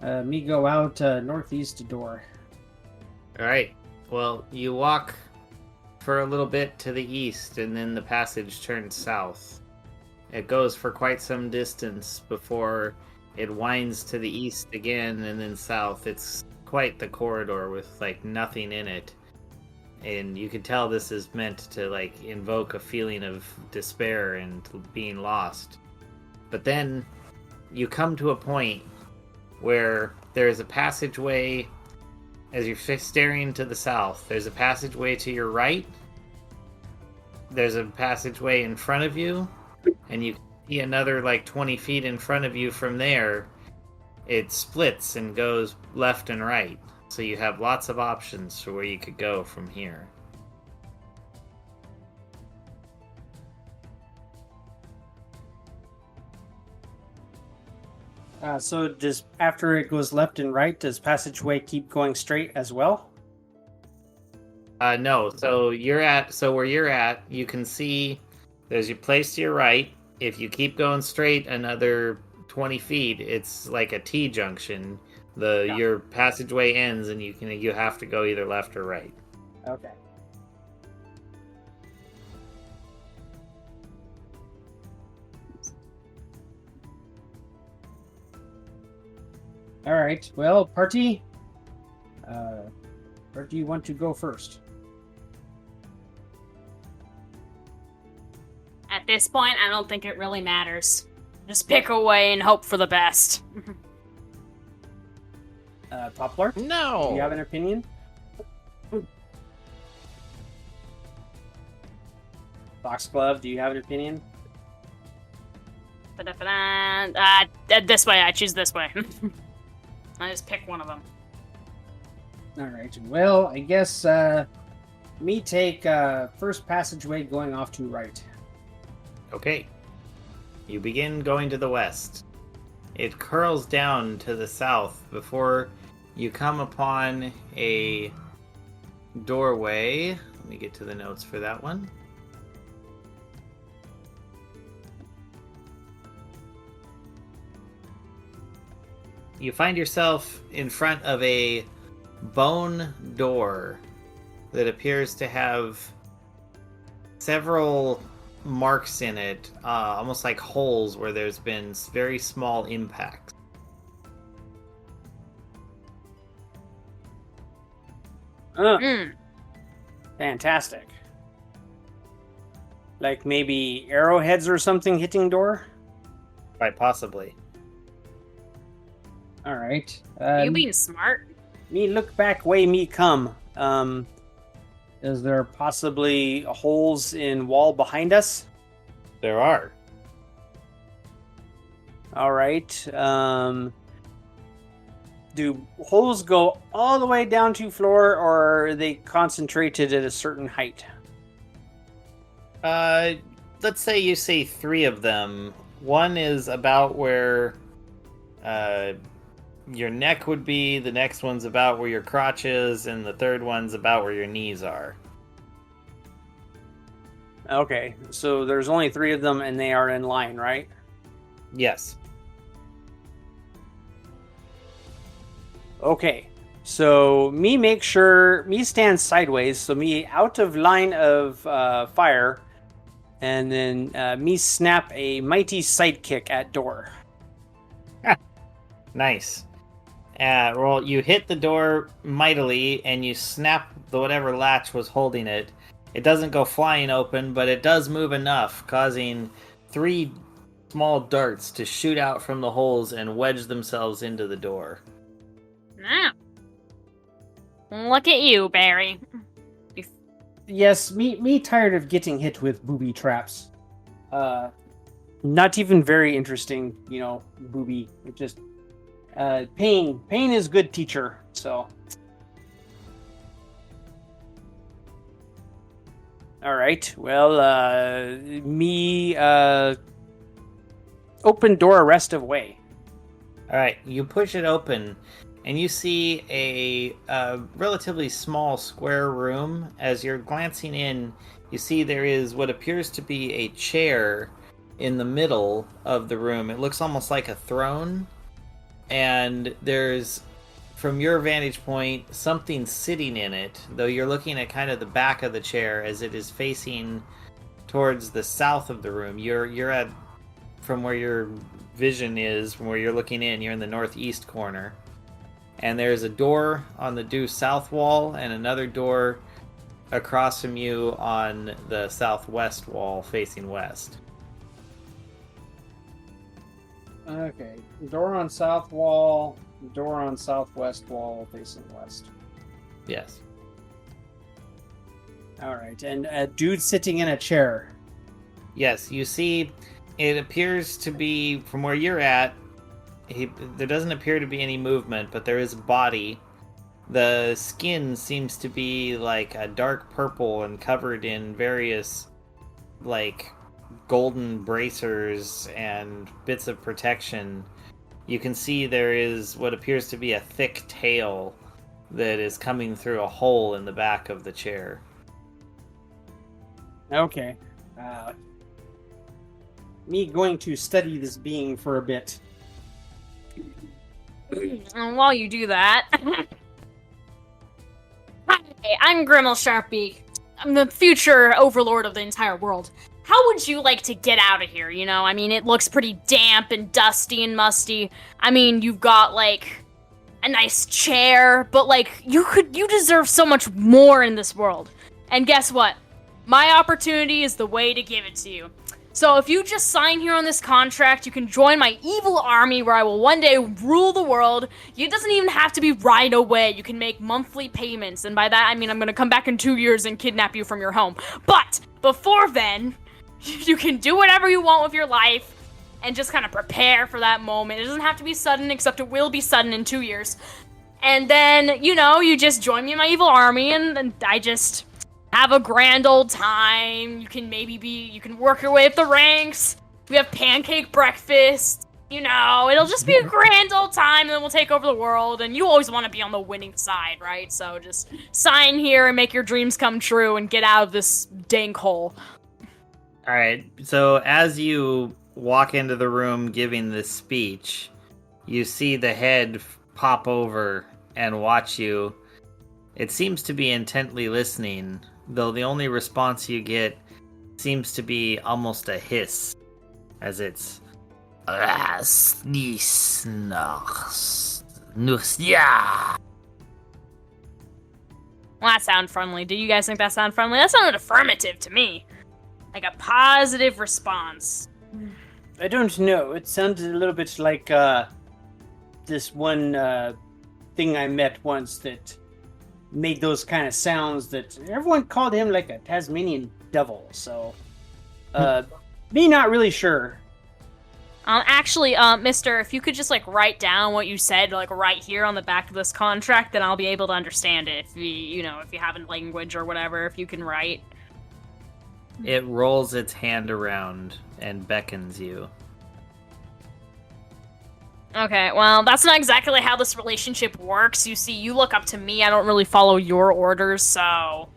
me go out northeast door. All right. Well, you walk for a little bit to the east, and then the passage turns south. It goes for quite some distance before it winds to the east again and then south. It's quite the corridor with like nothing in it. And you can tell this is meant to like invoke a feeling of despair and being lost. But then you come to a point where there is a passageway. As you're staring to the south, there's a passageway to your right. There's a passageway in front of you, and you see another like 20 feet in front of you from there. It splits and goes left and right. So you have lots of options for where you could go from here. So does after it goes left and right, does passageway keep going straight as well? No. So where you're at, you can see there's your place to your right. If you keep going straight another 20 feet, it's like a T junction. Your passageway ends, and you have to go either left or right. Okay. All right. Well, party. Where do you want to go first? At this point, I don't think it really matters. Just pick a way and hope for the best. Poplar? No. Do you have an opinion? Foxglove, do you have an opinion? This way, I choose this way. I just pick one of them. All right. Well, I guess me take first passageway going off to right. Okay. You begin going to the west. It curls down to the south before you come upon a doorway. Let me get to the notes for that one. You find yourself in front of a bone door that appears to have several marks in it, almost like holes where there's been very small impacts. Fantastic. Like maybe arrowheads or something hitting door? Quite possibly. All right. You being smart? Me look back way me come. Is there possibly holes in wall behind us? There are. All right. Do holes go all the way down to floor, or are they concentrated at a certain height? Let's say you see 3 of them. One is about where your neck would be, the next one's about where your crotch is, and the third one's about where your knees are. Okay, so there's only 3 of them, and they are in line, right? Yes. Okay, so me stand sideways, so me out of line of fire, and then me snap a mighty sidekick at door. Nice. Well, you hit the door mightily, and you snap the whatever latch was holding it. It doesn't go flying open, but it does move enough, causing 3 small darts to shoot out from the holes and wedge themselves into the door. Now, look at you, Barry. Yes, me tired of getting hit with booby traps. Not even very interesting, booby. It just pain is good teacher. So, all right. Well, me open door, arrest of way. All right, you push it open, and you see a relatively small square room. As you're glancing in, you see there is what appears to be a chair in the middle of the room. It looks almost like a throne, and there's, from your vantage point, something sitting in it, though you're looking at kind of the back of the chair as it is facing towards the south of the room. You're at, from where your vision is, from where you're looking in, you're in the northeast corner. And there's a door on the due south wall and another door across from you on the southwest wall facing west. Okay, door on south wall, door on southwest wall facing west. Yes. All right, and a dude sitting in a chair. Yes, you see, it appears to be, from where you're at, there doesn't appear to be any movement, but there is a body. The skin seems to be like a dark purple and covered in various, like, golden bracers and bits of protection. You can see there is what appears to be a thick tail that is coming through a hole in the back of the chair. Okay. Me going to study this being for a bit. And while you do that, hi, I'm Grimmel Sharpbeak. I'm the future overlord of the entire world. How would you like to get out of here, I mean, it looks pretty damp and dusty and musty. I mean, you've got, like, a nice chair, but, like, you deserve so much more in this world. And guess what? My opportunity is the way to give it to you. So if you just sign here on this contract, you can join my evil army where I will one day rule the world. It doesn't even have to be right away. You can make monthly payments. And by that, I mean I'm going to come back in 2 years and kidnap you from your home. But before then, you can do whatever you want with your life and just kind of prepare for that moment. It doesn't have to be sudden, except it will be sudden in 2 years. And then, you just join me in my evil army, and I just have a grand old time. You can work your way up the ranks. We have pancake breakfast. It'll just be a grand old time, and then we'll take over the world. And you always want to be on the winning side, right? So just sign here and make your dreams come true and get out of this dank hole. All right, so as you walk into the room giving this speech, you see the head pop over and watch you. It seems to be intently listening, though the only response you get seems to be almost a hiss, as it's well, that sounded friendly. Do you guys think that sounded friendly? That sounded affirmative to me. Like a positive response. I don't know. It sounded a little bit like this one thing I met once that made those kind of sounds that everyone called him like a Tasmanian devil. So, me not really sure. Actually, mister, if you could just, like, write down what you said, like, right here on the back of this contract, then I'll be able to understand it. If if you have a language or whatever, if you can write. It rolls its hand around and beckons you. Okay, well, that's not exactly how this relationship works. You see, you look up to me, I don't really follow your orders, so...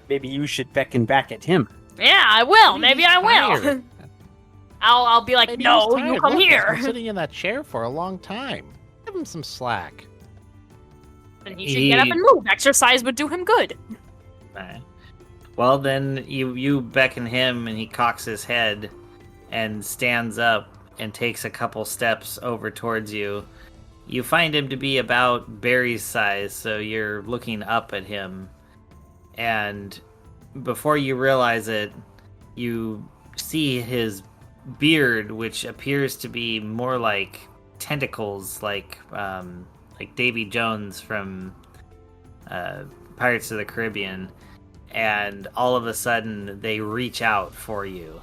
Maybe you should beckon back at him. Yeah, I will. Maybe Maybe he's I will. tired. I'll be like, Maybe no, he's you tired. come Look, he's here. been sitting in that chair for a long time. Give him some slack. Then he should get up and move. Exercise would do him good. Right. Well, then you beckon him, and he cocks his head and stands up and takes a couple steps over towards you. You find him to be about Barry's size, so you're looking up at him. And before you realize it, you see his beard, which appears to be more like tentacles, like Davy Jones from Pirates of the Caribbean. And all of a sudden, they reach out for you.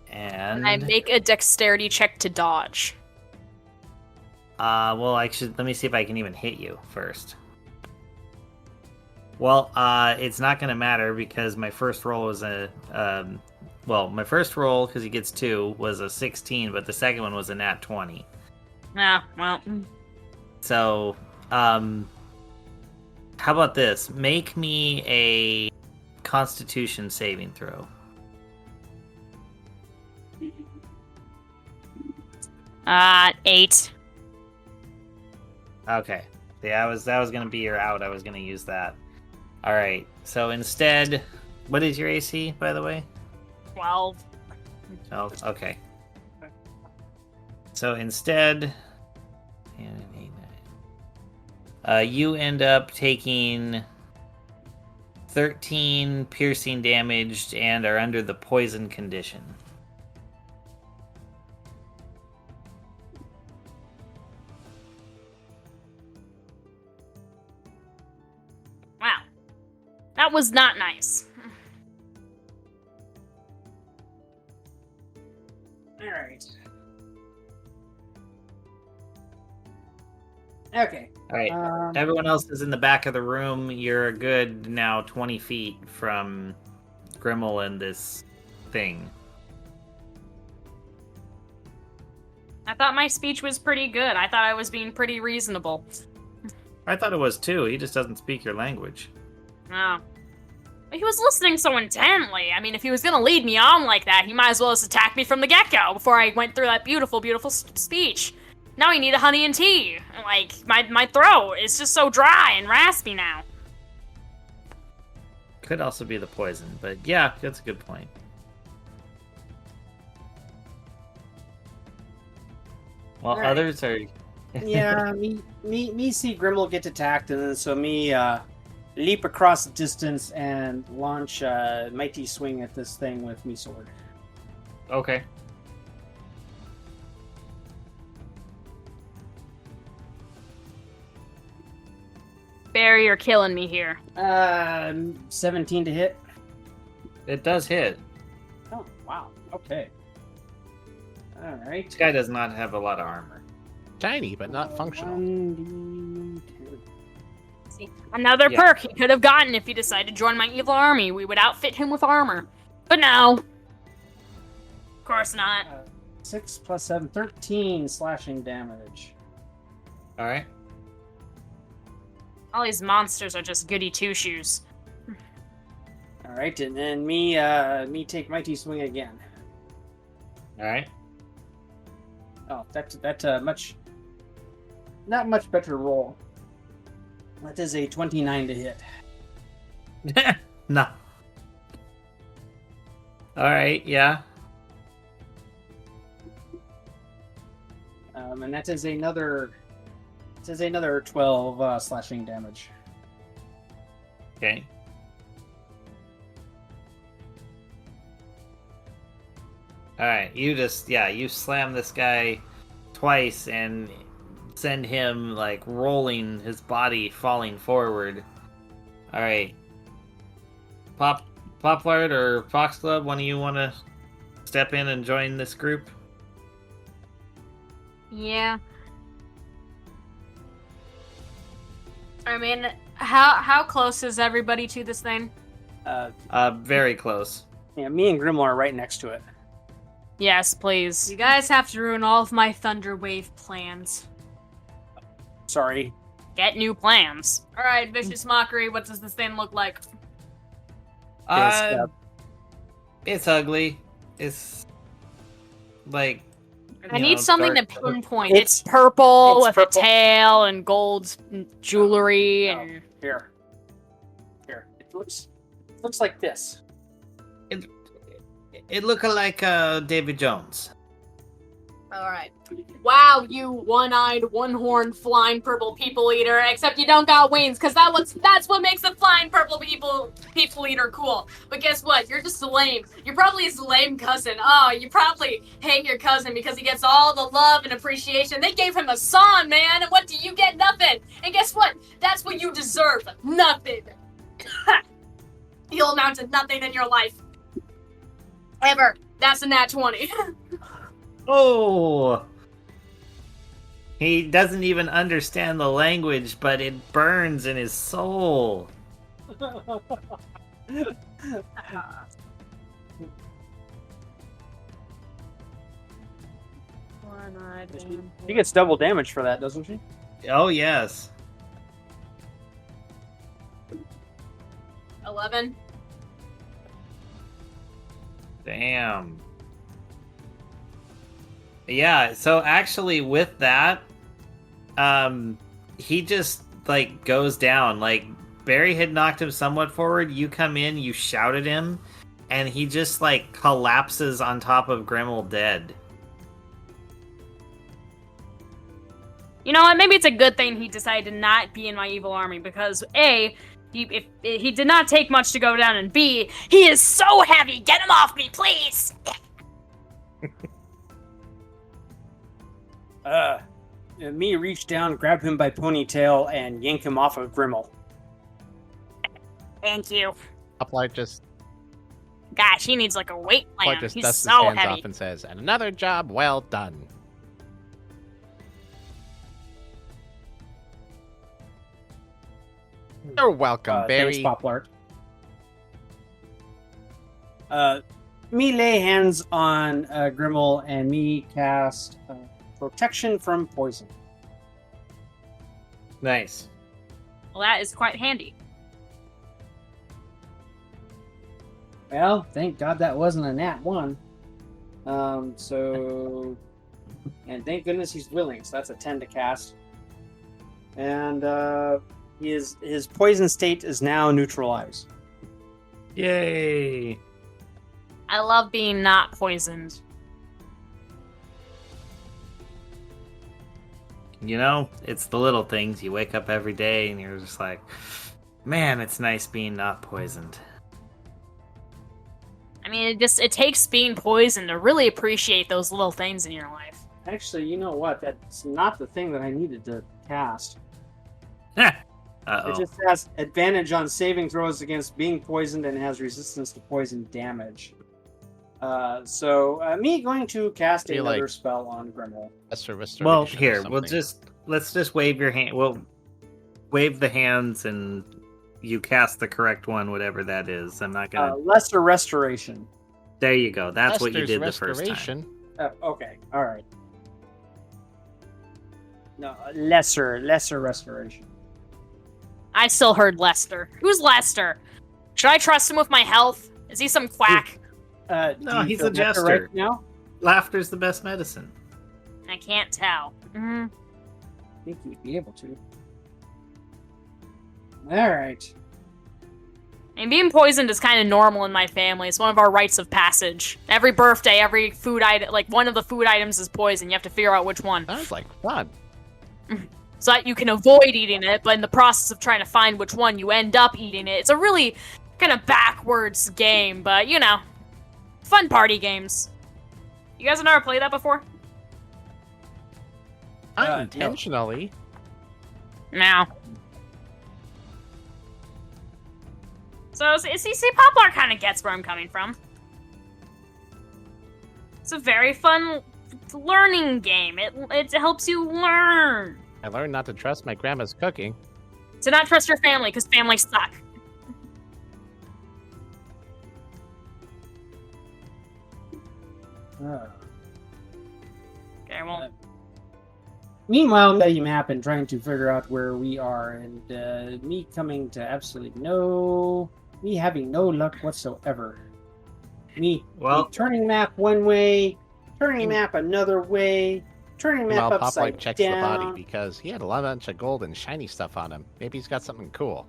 And I make a dexterity check to dodge. well, let me see if I can even hit you first. Well, it's not going to matter because my first roll was my first roll, because he gets 2, was a 16, but the second one was a nat 20. Ah, well. So, how about this? Make me a Constitution saving throw. 8. Okay. Yeah, that was going to be your out. I was going to use that. All right. So instead, what is your AC, by the way? 12. Oh, okay. So instead, you end up taking 13 piercing damage and are under the poison condition. Wow. That was not nice. All right. Okay. All right. Everyone else is in the back of the room. You're a good now 20 feet from Grimmel and this thing. I thought my speech was pretty good. I thought I was being pretty reasonable. I thought it was too. He just doesn't speak your language. Oh. But he was listening so intently. I mean, if he was gonna lead me on like that, he might as well have attacked me from the get-go before I went through that beautiful, beautiful speech. Now I need a honey and tea. Like, my throat is just so dry and raspy now. Could also be the poison, but yeah, that's a good point. Well, All right. others are... Yeah, me see Grimmel get attacked, and then so me leap across the distance and launch a mighty swing at this thing with me sword. Okay. Barry, you're killing me here. 17 to hit. It does hit. Oh, wow. Okay. All right. This guy does not have a lot of armor. Tiny, but not functional. 1d2. See, another Yeah. perk he could have gotten if he decided to join my evil army. We would outfit him with armor. But no. Of course not. 6 plus 7, 13 slashing damage. All right. All these monsters are just goody two-shoes. All right, and then me take mighty swing again. All right. Oh, that's not much better roll. That is a 29 to hit. No. All right. Yeah. And that is another 12 slashing damage. Okay. All right. You slam this guy twice and send him like rolling, his body falling forward. All right. Poplard or Foxglove, one of you want to step in and join this group? Yeah. I mean, how close is everybody to this thing? Very close. Yeah, me and Grimble are right next to it. Yes, please. You guys have to ruin all of my Thunderwave plans. Sorry. Get new plans. Alright, Vicious Mockery, what does this thing look like? It's ugly. It's like I need something to dark- pinpoint. It's- It's purple it's with purple. a tail and gold jewelry No. and Here. It looks like this. It look like David Jones. Alright. Wow, you one-eyed, one-horned, flying purple people eater, except you don't got wings, because that's what makes a flying purple people eater cool. But guess what? You're just lame. You're probably his lame cousin. Oh, you probably hate your cousin because he gets all the love and appreciation. They gave him a song, man, and what do you get? Nothing. And guess what? That's what you deserve. Nothing. You'll amount to nothing in your life. Ever. That's a nat 20. Oh! He doesn't even understand the language, but it burns in his soul. She gets double damage for that, doesn't she? Oh, yes. 11. Damn. Yeah, so actually with that, he just, like, goes down. Like, Barry had knocked him somewhat forward. You come in, you shout at him, and he just, like, collapses on top of Gremmel dead. You know what? Maybe it's a good thing he decided to not be in my evil army because A, he did not take much to go down, and B, he is so heavy. Get him off me, please. Me reach down, grab him by ponytail, and yank him off of Grimmel. Thank you. Uplight just Gosh, he needs like a weight plan. dusts He's his so hands heavy. off and says, "And another job well done." You're welcome, Barry. Thanks, Poplart. Me lay hands on Grimmel, and me cast protection from poison. Nice. Well, that is quite handy. Well, thank God that wasn't a nat 1. And thank goodness he's willing, so that's a 10 to cast. And his poison state is now neutralized. Yay! I love being not poisoned. You know, it's the little things. You wake up every day and you're just like, man, it's nice being not poisoned. I mean, it takes being poisoned to really appreciate those little things in your life. Actually, you know what? That's not the thing that I needed to cast. It Uh-oh. just has advantage on saving throws against being poisoned and has resistance to poison damage. Me going to cast Feel another like- spell on Grimmel. That's a restoration Well, or here, something. let's just wave your hand. We'll wave the hands and you cast the correct one, whatever that is. I'm not gonna. Lesser restoration. There you go. That's what you Lester's did the first time. restoration. Okay, all right. No, lesser restoration. I still heard Lester. Who's Lester? Should I trust him with my health? Is he some quack? No, Do you he's feel a better jester. right now. Laughter's the best medicine. I can't tell. I think you'd be able to. All right. And being poisoned is kind of normal in my family. It's one of our rites of passage. Every birthday, every food item, like one of the food items is poison. You have to figure out which one. Sounds like fun. So that you can avoid eating it, but in the process of trying to find which one, you end up eating it. It's a really kind of backwards game, but you know, fun party games. You guys have never played that before? No. Unintentionally. No. So, see, Poplar kind of gets where I'm coming from. It's a very fun learning game. It helps you learn. I learned not to trust my grandma's cooking. To not trust your family, because families suck. Okay, well... Meanwhile, studying map and trying to figure out where we are, and me coming to absolutely me having no luck whatsoever. Me turning map one way, turning map another way, turning map Well, upside Pop checks down. the body because he had a bunch of gold and shiny stuff on him. Maybe he's got something cool.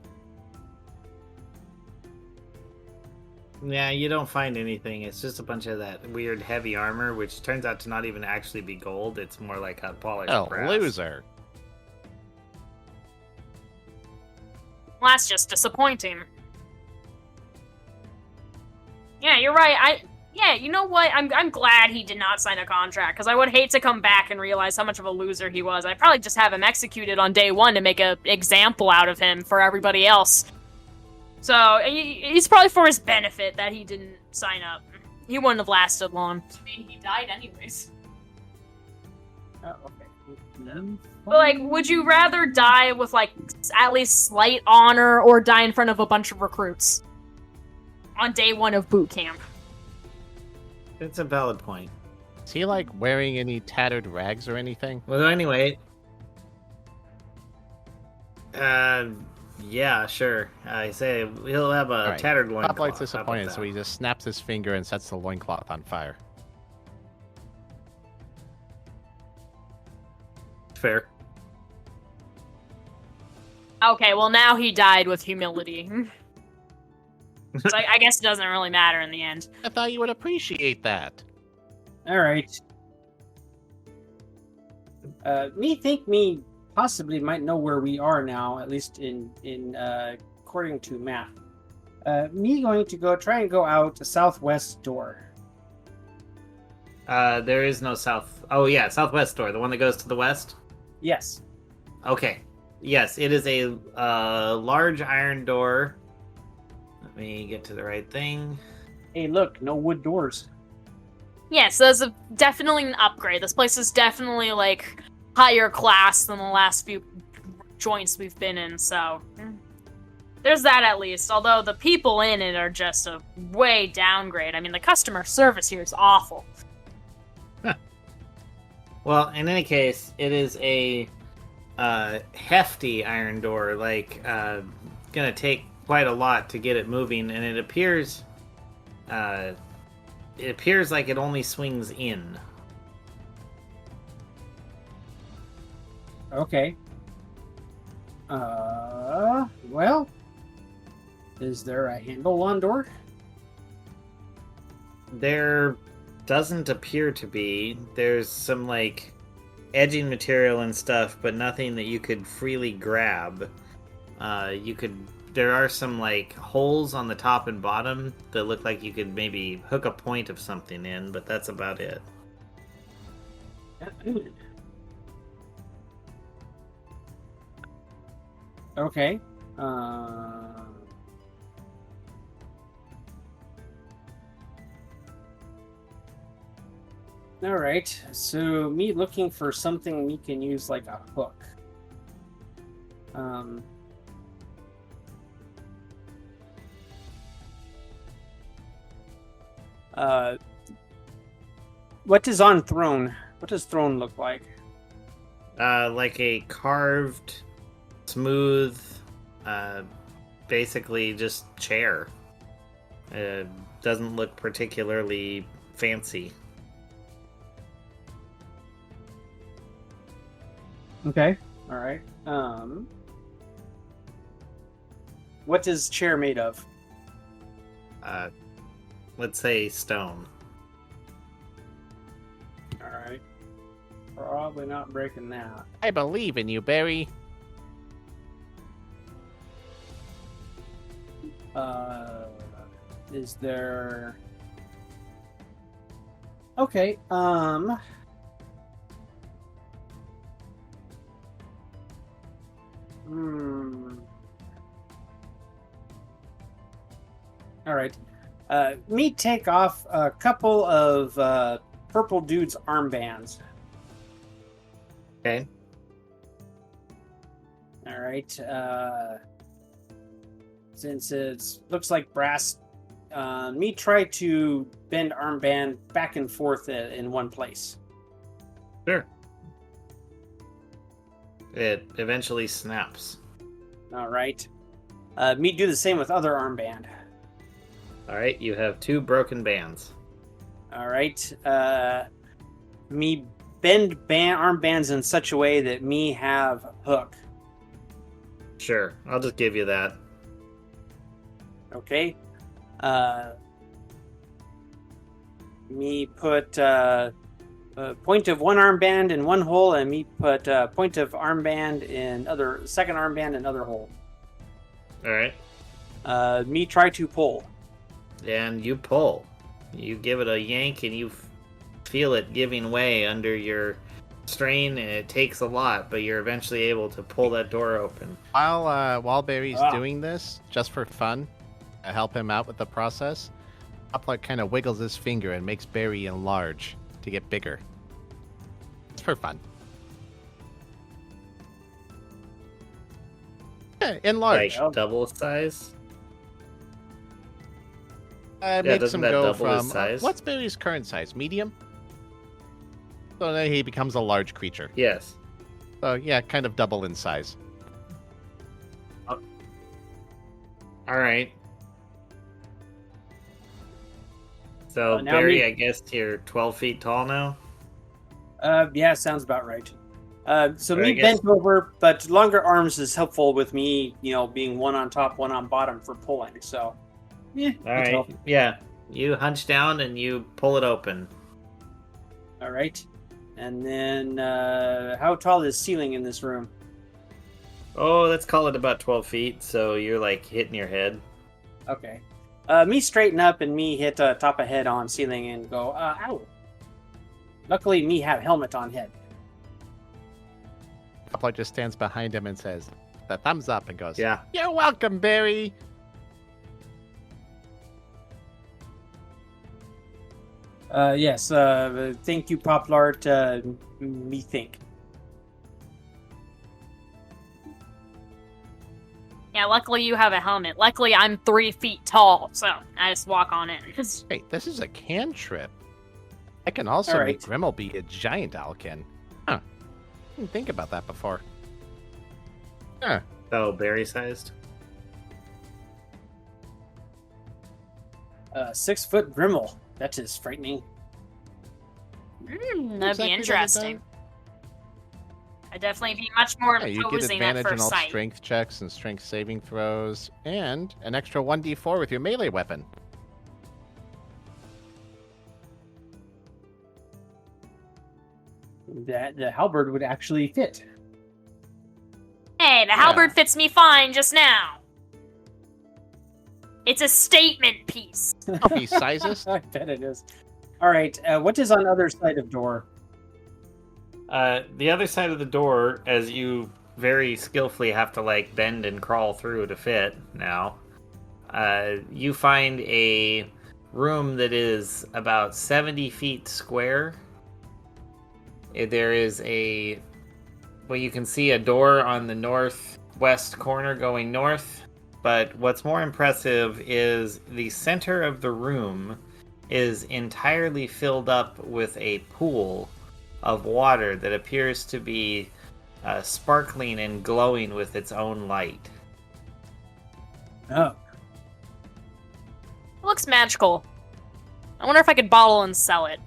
Yeah, you don't find anything. It's just a bunch of that weird heavy armor, which turns out to not even actually be gold. It's more like a polished brass. Loser. Well, that's just disappointing. Yeah, you're right. Yeah, you know what? I'm glad he did not sign a contract, because I would hate to come back and realize how much of a loser he was. I'd probably just have him executed on day one to make an example out of him for everybody else. So, he's probably for his benefit that he didn't sign up. He wouldn't have lasted long. I mean, he died anyways. Oh, okay. But, like, would you rather die with, like, at least slight honor or die in front of a bunch of recruits? On day one of boot camp. It's a valid point. Is he, like, wearing any tattered rags or anything? Well, anyway. Yeah, sure. I say he'll have a Right. tattered loincloth. Pop Light's How about disappointed, that? so he just snaps his finger and sets the loincloth on fire. Fair. Okay, well, now he died with humility. So I guess it doesn't really matter in the end. I thought you would appreciate that. All right. Me possibly might know where we are now, at least in according to map. Me going to try and go out the southwest door. There is no south. Oh yeah, southwest door, the one that goes to the west. Yes. Okay. Yes, it is a large iron door. Let me get to the right thing. Hey, look, no wood doors. Yes, there's definitely an upgrade. This place is definitely, like, higher class than the last few joints we've been in, so... There's that at least, although the people in it are just a way downgrade. I mean, the customer service here is awful. Well, in any case, it is a hefty iron door, like gonna take quite a lot to get it moving, and it appears like it only swings in. Okay. Well, is there a handle on door? There doesn't appear to be. There's some, like, edging material and stuff, but nothing that you could freely grab. There are some, like, holes on the top and bottom that look like you could maybe hook a point of something in, but that's about it. Okay. All right. So me looking for something we can use like a hook. What is on throne? What does throne look like? Like a carved, smooth, basically just chair. Doesn't look particularly fancy. Okay. All right. What is chair made of? Let's say stone. All right. Probably not breaking that. I believe in you, Barry. Is there... Okay, Alright. Me take off a couple of purple dude's armbands. Okay. All right. Since it looks like brass, me try to bend armband back and forth in one place. Sure. It eventually snaps. All right. Me do the same with other armband. All right, you have 2 broken bands. All right. Me bend armbands in such a way that me have hook. Sure, I'll just give you that. Okay. Me put point of one armband in one hole, and me put point of armband in second armband in other hole. All right. Me try to pull. And you pull. You give it a yank, and you feel it giving way under your strain, and it takes a lot, but you're eventually able to pull that door open. While Barry's doing this, just for fun, to help him out with the process, Poplar kind of wiggles his finger and makes Barry enlarge to get bigger. It's for fun. Yeah, enlarge. Like double size? It makes doesn't him that go double his from size? what's Barry's current size? Medium. So then he becomes a large creature. Yes. So yeah, kind of double in size. All right. So now Barry, me- I guess you're 12 feet tall now. Yeah, sounds about right. So But I me guess- bent over, but longer arms is helpful with me, being one on top, one on bottom for pulling. So, yeah. All right. Yeah. You hunch down and you pull it open. All right. And then, how tall is ceiling in this room? Oh, let's call it about 12 feet. So you're like hitting your head. Okay. Me straighten up and me hit top of head on ceiling and go, ow. Luckily, me have helmet on head. Poplar just stands behind him and says, the thumbs up and goes, Yeah. "You're welcome, Barry." Yes. Thank you, Poplart. Me think. Yeah, luckily you have a helmet. Luckily I'm 3 feet tall, so I just walk on in. Wait, this is a cantrip. I can also All make right. Grimmel be a giant owlkin. Huh. Didn't think about that before. Huh. Oh, berry sized. 6 foot Grimmel. That is frightening. That'd Exactly be what it interesting. does. I'd definitely be much more Yeah, you get imposing at advantage in first all sight. strength checks and strength saving throws, and an extra 1d4 with your melee weapon. That the halberd would actually fit. Hey, the halberd fits me fine just now. It's a statement piece. He sizes. I bet it is. All right. What is on other side of door? The other side of the door, as you very skillfully have to like bend and crawl through to fit now, you find a room that is about 70 feet square. There is you can see a door on the northwest corner going north, but what's more impressive is the center of the room is entirely filled up with a pool of water that appears to be sparkling and glowing with its own light. Oh, It looks magical. I wonder if I could bottle and sell it.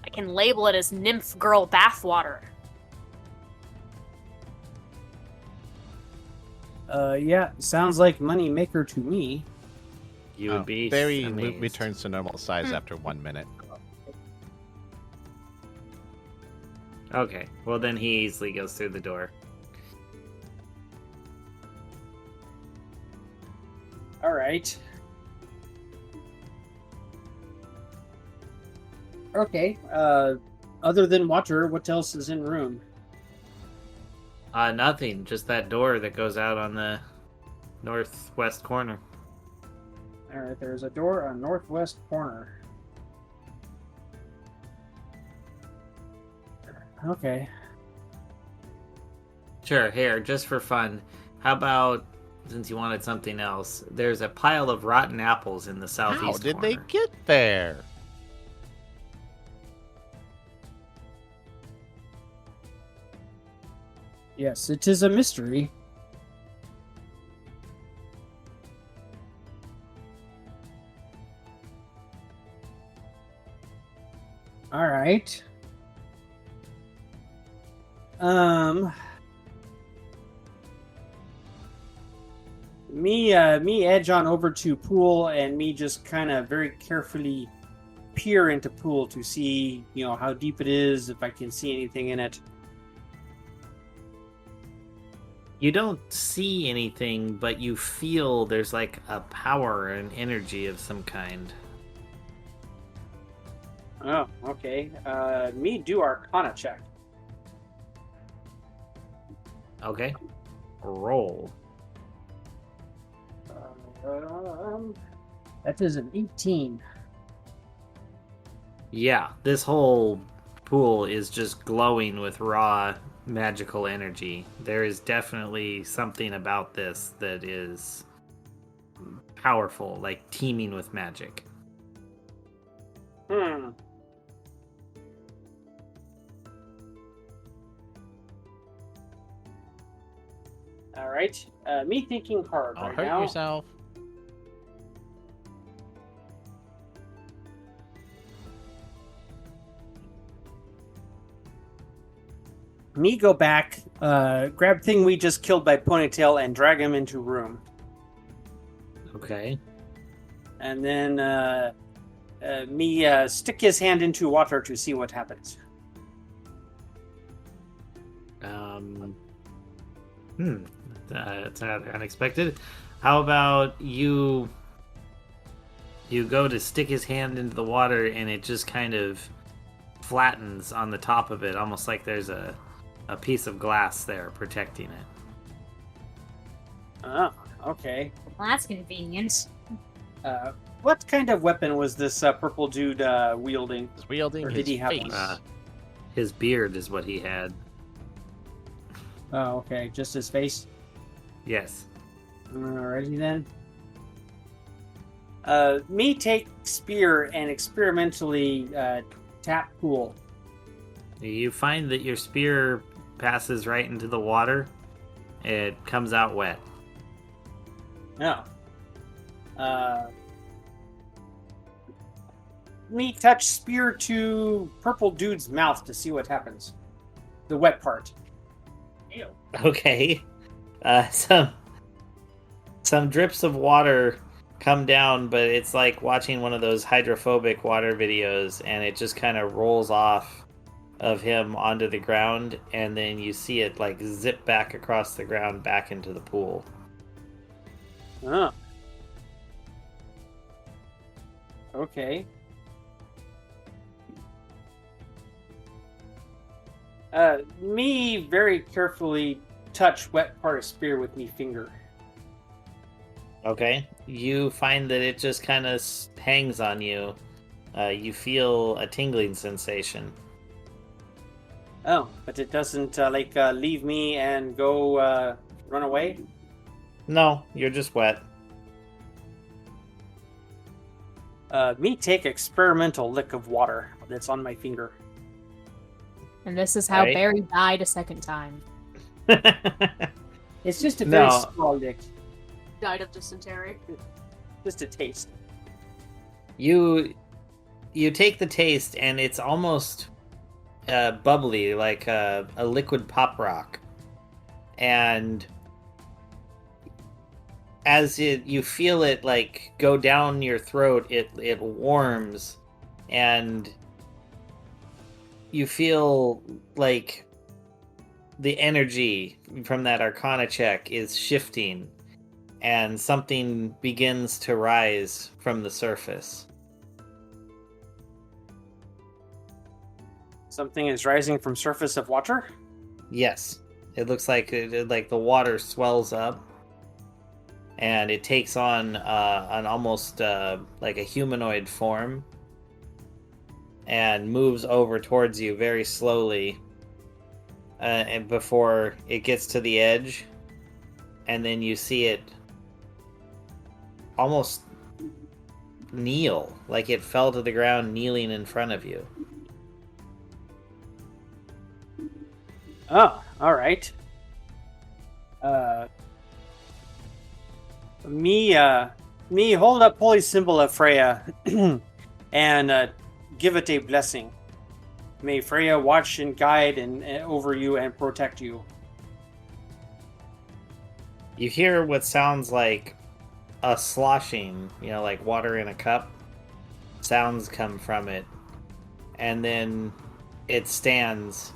I can label it as Nymph Girl Bathwater. yeah. Sounds like money maker to me. You would be Barry amazed. returns to normal size after 1 minute. Okay, well then he easily goes through the door. All right. Okay. Other than water, what else is in room? Nothing, just that door that goes out on the northwest corner. All right, there's a door on northwest corner. Okay. Sure, here, just for fun. How about, since you wanted something else, there's a pile of rotten apples in the southeast How did corner. they get there? Yes, it is a mystery. All right. Me edge on over to pool, and me just kind of very carefully peer into pool to see, how deep it is, if I can see anything in it. You don't see anything, but you feel there's like a power and energy of some kind. Oh, okay. Me do Arcana check. Okay. Roll. That is an 18. Yeah, this whole pool is just glowing with raw magical energy. There is definitely something about this that is powerful, like teeming with magic. Hmm. All right. Me thinking hard Don't right hurt now. yourself. Me go back, grab thing we just killed by Ponytail and drag him into room. Okay. And then me stick his hand into water to see what happens. That's rather unexpected. How about you go to stick his hand into the water and it just kind of flattens on the top of it, almost like there's a piece of glass there protecting it. Oh, okay. Well, that's convenient. What kind of weapon was this purple dude wielding? He's wielding Or did his he have face. one? His beard is what he had. Oh, okay. Just his face? Yes. Alrighty then. Me take spear and experimentally tap pool. You find that your spear passes right into the water. It comes out wet. No. Me touch spear to purple dude's mouth to see what happens. The wet part. Ew. Okay. Some drips of water come down, but it's like watching one of those hydrophobic water videos, and it just kind of rolls off of him onto the ground, and then you see it like zip back across the ground back into the pool. Oh. Okay. Me very carefully touch wet part of spear with me finger. Okay. You find that it just kind of hangs on you. You feel a tingling sensation. Oh, but it doesn't leave me and go run away? No, you're just wet. Me take experimental lick of water that's on my finger. And this is how Right. Barry died a second time. It's just a very No. small lick, Died of dysentery. just a taste. You take the taste, and it's almost bubbly, like a liquid pop rock. And as you feel it like go down your throat, it warms, and you feel like the energy from that Arcana check is shifting, and something begins to rise from the surface. Something is rising from surface of water? Yes, it looks like like the water swells up, and it takes on an almost like a humanoid form and moves over towards you very slowly, and before it gets to the edge, and then you see it almost kneel, like it fell to the ground kneeling in front of you. Oh, all right. Me hold up holy symbol of Freya and give it a blessing. May Freya watch and guide and over you and protect you. You hear what sounds like a sloshing, like water in a cup. Sounds come from it. And then it stands,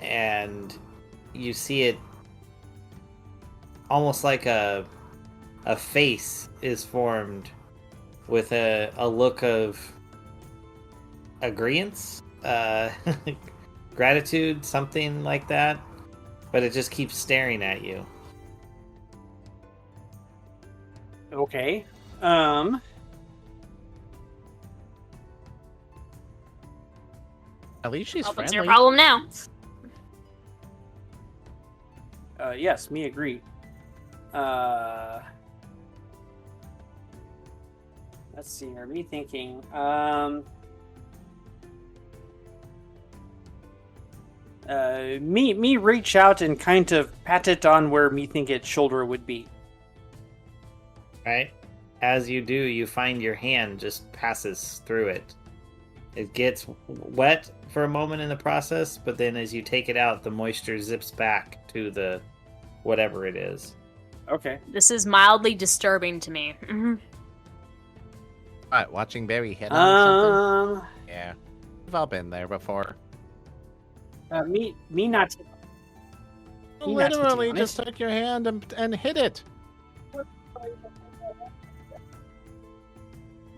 and you see it almost like a face is formed with a look of agreeance, gratitude, something like that. But it just keeps staring at you. Okay. At least she's Well, what's friendly. your problem now? Yes, me agree. Let's see here. Me thinking. Me reach out and kind of pat it on where me think its shoulder would be. Right? As you do, you find your hand just passes through it. It gets wet for a moment in the process, but then as you take it out, the moisture zips back to the whatever it is. Okay. This is mildly disturbing to me. What, watching Barry hit on something? Um, Yeah. We've all been there before. me not. Me not Literally hitting on just it. took your hand and hit it.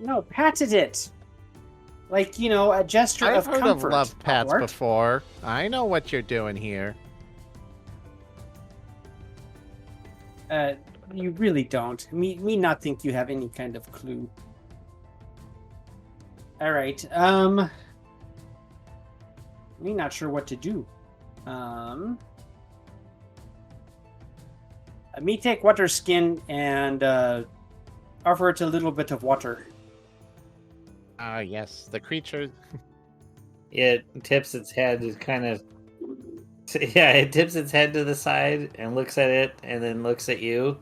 No, patted it. Like, a gesture I've of heard comfort. of love pats Albert. before. I know what you're doing here. You really don't. Me not think you have any kind of clue. All right. Me not sure what to do. Me take water skin and offer it a little bit of water. Ah, yes, the creature. It tips its head, it kind of... Yeah, it tips its head to the side and looks at it, and then looks at you.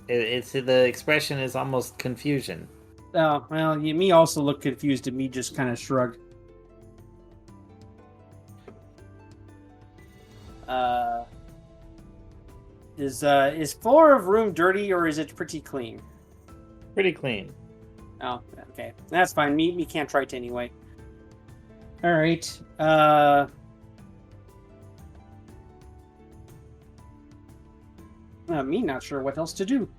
It's the expression is almost confusion. Oh, well, me also look confused and me just kind of shrug. Is floor of room dirty or is it pretty clean? Pretty clean. Oh, okay. That's fine. Me can't try it anyway. All right. Me not sure what else to do.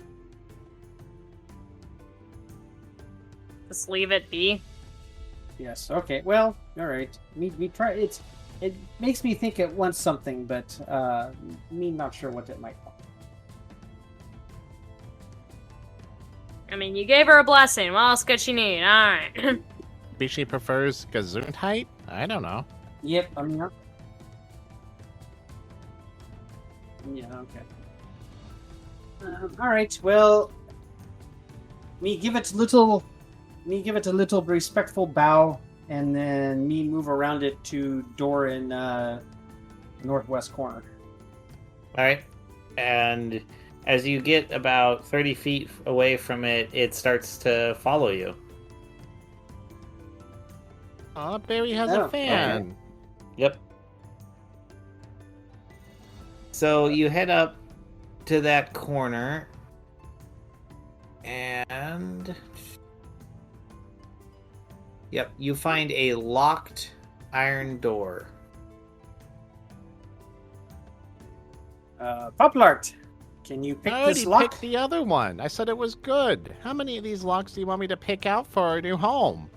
Just leave it be. Yes. Okay. Well. All right. Me try. It makes me think it wants something, but me not sure what it might want. I mean, you gave her a blessing. What else could she need? Alright. Maybe she prefers Gesundheit? I don't know. Yep. I mean. Yeah. Okay. All right. Well. Me give it a little respectful bow, and then me move around it to door in northwest corner. All right. And as you get about 30 feet away from it, it starts to follow you. Aw, Barry has Oh, a fan. Yep. So you head up to that corner, and yep, you find a locked iron door. Poplart, can you pick I already this lock? picked the other one. I said it was good. How many of these locks do you want me to pick out for our new home?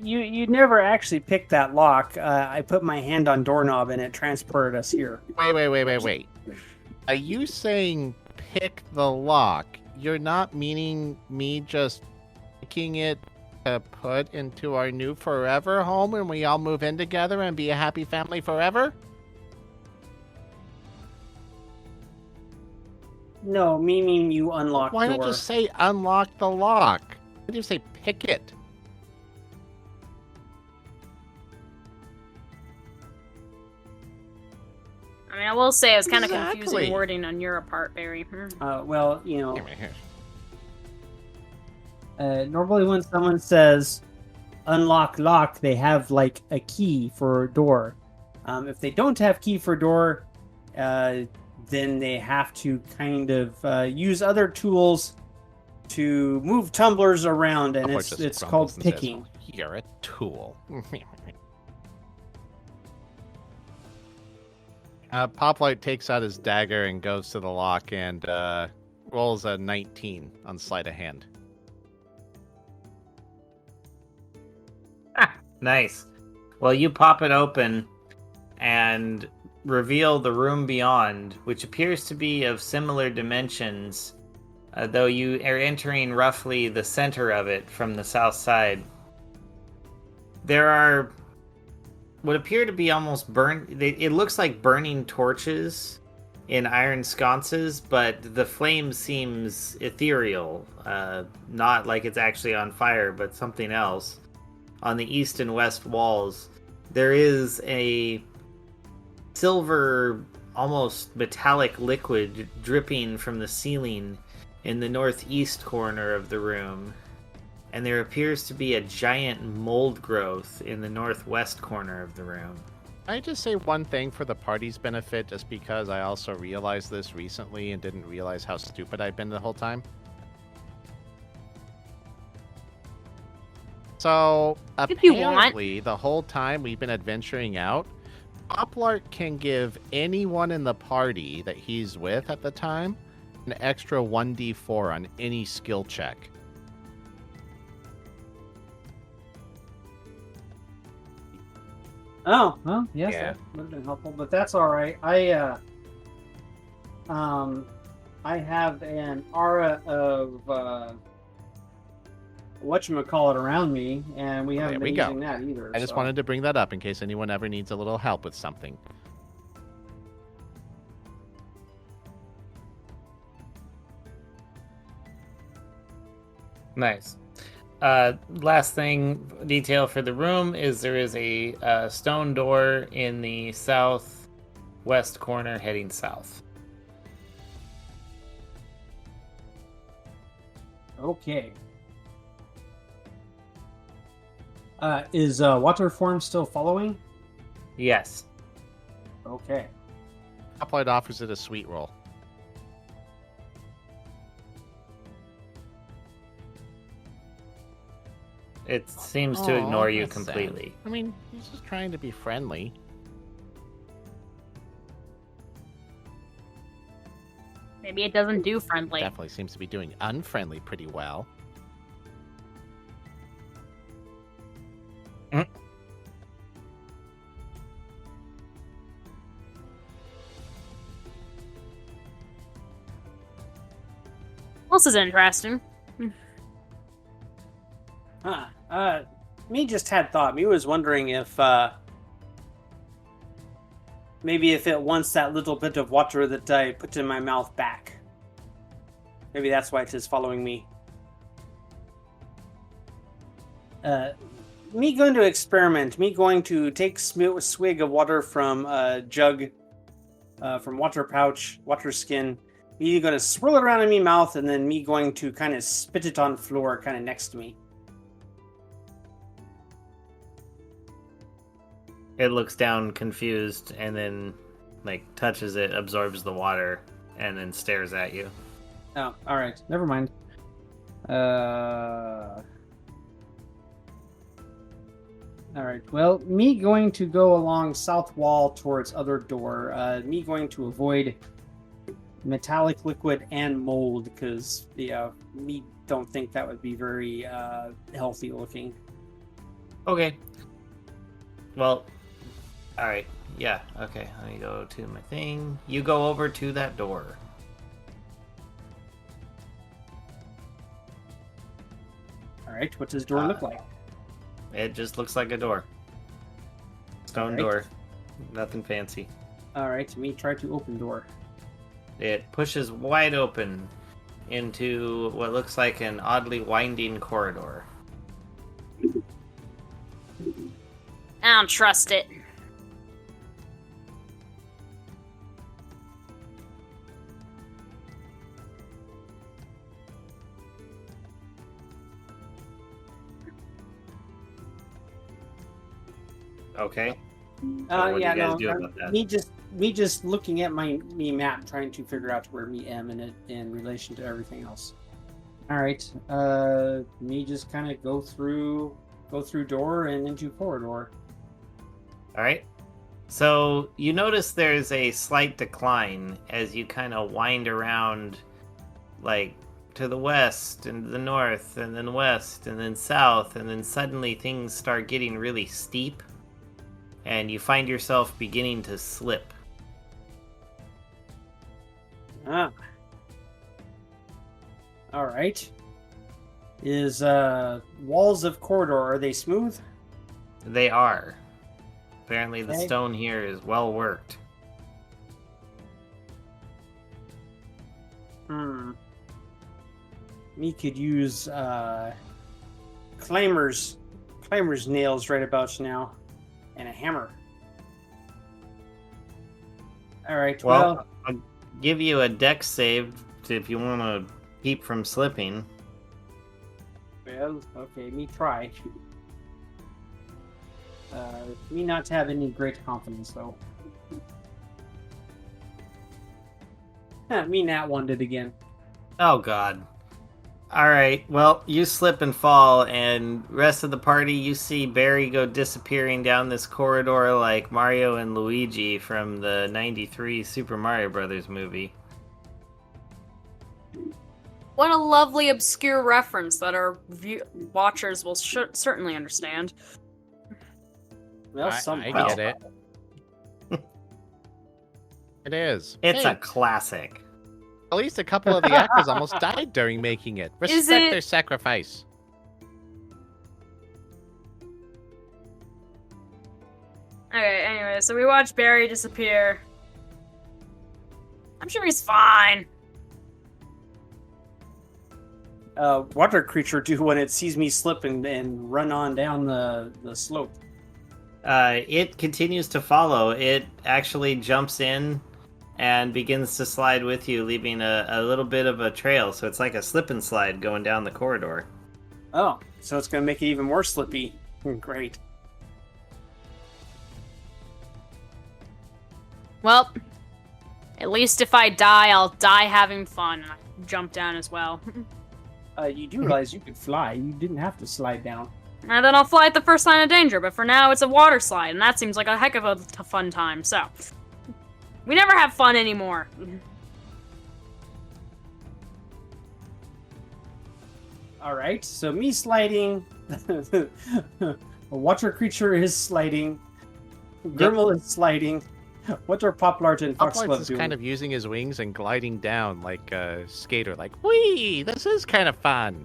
You never actually picked that lock. I put my hand on doorknob and it transported us here. Wait. Are you saying pick the lock? You're not meaning me just picking it to put into our new forever home and we all move in together and be a happy family forever? No, meaning you unlock Why door. not just say unlock the lock? Why do you say pick it? I mean, I will say it was kind of Exactly. confusing wording on your part, Barry. Well, you know, Here. normally when someone says unlock lock, they have like a key for door. If they don't have key for door, then they have to kind of use other tools to move tumblers around, and Or it's just called grumbles and says, picking. You're a tool. Poplight takes out his dagger and goes to the lock and rolls a 19 on sleight of hand. Nice. Well, you pop it open and reveal the room beyond, which appears to be of similar dimensions, though you are entering roughly the center of it from the south side. There are what appear to be almost it looks like burning torches in iron sconces, but the flame seems ethereal, not like it's actually on fire, but something else. On the east and west walls, there is a silver, almost metallic liquid dripping from the ceiling in the northeast corner of the room. And there appears to be a giant mold growth in the northwest corner of the room. I just say one thing for the party's benefit, just because I also realized this recently and didn't realize how stupid I've been the whole time. So, If you want. apparently, the whole time we've been adventuring out, Poplart can give anyone in the party that he's with at the time an extra 1d4 on any skill check. Oh, well, yes, Yeah. that would have been helpful, but that's all right. I have an aura of whatchamacallit around me, and we haven't There we been go. using that either. I just so. wanted to bring that up in case anyone ever needs a little help with something. Nice. Last thing, detail for the room is there is a stone door in the southwest corner heading south. Okay. Is water form still following? Yes. Okay. Poplart offers it a sweet roll. It seems to ignore you that's sad. completely. I mean, he's just trying to be friendly. Maybe it doesn't do friendly. Definitely seems to be doing unfriendly pretty well. This is interesting. Me just had thought. Me was wondering if maybe if it wants that little bit of water that I put in my mouth back. Maybe that's why it is following me. Me going to experiment. Me going to take a swig of water from a jug, from water pouch, water skin. Me going to swirl it around in me mouth, and then me going to kind of spit it on floor, kind of next to me. It looks down confused and then touches it, absorbs the water, and then stares at you. Oh, all right. Never mind. All right. Well, me going to go along south wall towards other door. Me going to avoid metallic liquid and mold because me don't think that would be very healthy looking. Okay. Well, all right. Yeah. Okay. Let me go to my thing. You go over to that door. All right. What does door look like? It just looks like a door. Stone Alright. door. Nothing fancy. All right. Me try to open door. It pushes wide open into what looks like an oddly winding corridor. I don't trust it. Okay. So what do Yeah, you guys no. do about that? Me just looking at my map, trying to figure out where me am in relation to everything else. All right. Me just kind of go through door and into corridor. All right. So you notice there's a slight decline as you kind of wind around, like to the west and the north, and then west, and then south, and then suddenly things start getting really steep, and you find yourself beginning to slip. Ah. All right. Is walls of corridor, are they smooth? They are. Apparently, the Okay. stone here is well worked. Me could use claimers nails right about now, and a hammer. All right. Well, I'll give you a dex save if you want to keep from slipping. Well, okay. Me try. Me not have any great confidence though. Me nat one did again. Oh God. All right. Well, you slip and fall, and rest of the party, you see Barry go disappearing down this corridor like Mario and Luigi from the '93 Super Mario Brothers movie. What a lovely obscure reference that our watchers will certainly understand. Well, I well, get it. It is. It's Hey, a classic. at least a couple of the actors almost died during making it. Is Respect it- their sacrifice. Okay, anyway, so we watch Barry disappear. I'm sure he's fine. water creature do when it sees me slip and run on down the slope? It continues to follow. It actually jumps in and begins to slide with you, leaving a little bit of a trail. So it's like a slip and slide going down the corridor. Oh, so it's going to make it even more slippy. Great. Well, at least if I die, I'll die having fun. And I jump down as well. You do realize you could fly. You didn't have to slide down. And then I'll fly at the first sign of danger, but for now it's a water slide, and that seems like a heck of a fun time, so... We never have fun anymore. All right, so me sliding. A water creature is sliding. Grimble is sliding. What are Poplart and Uplights Foxglove is doing? kind of using his wings and gliding down like a skater, like, whee, this is kind of fun.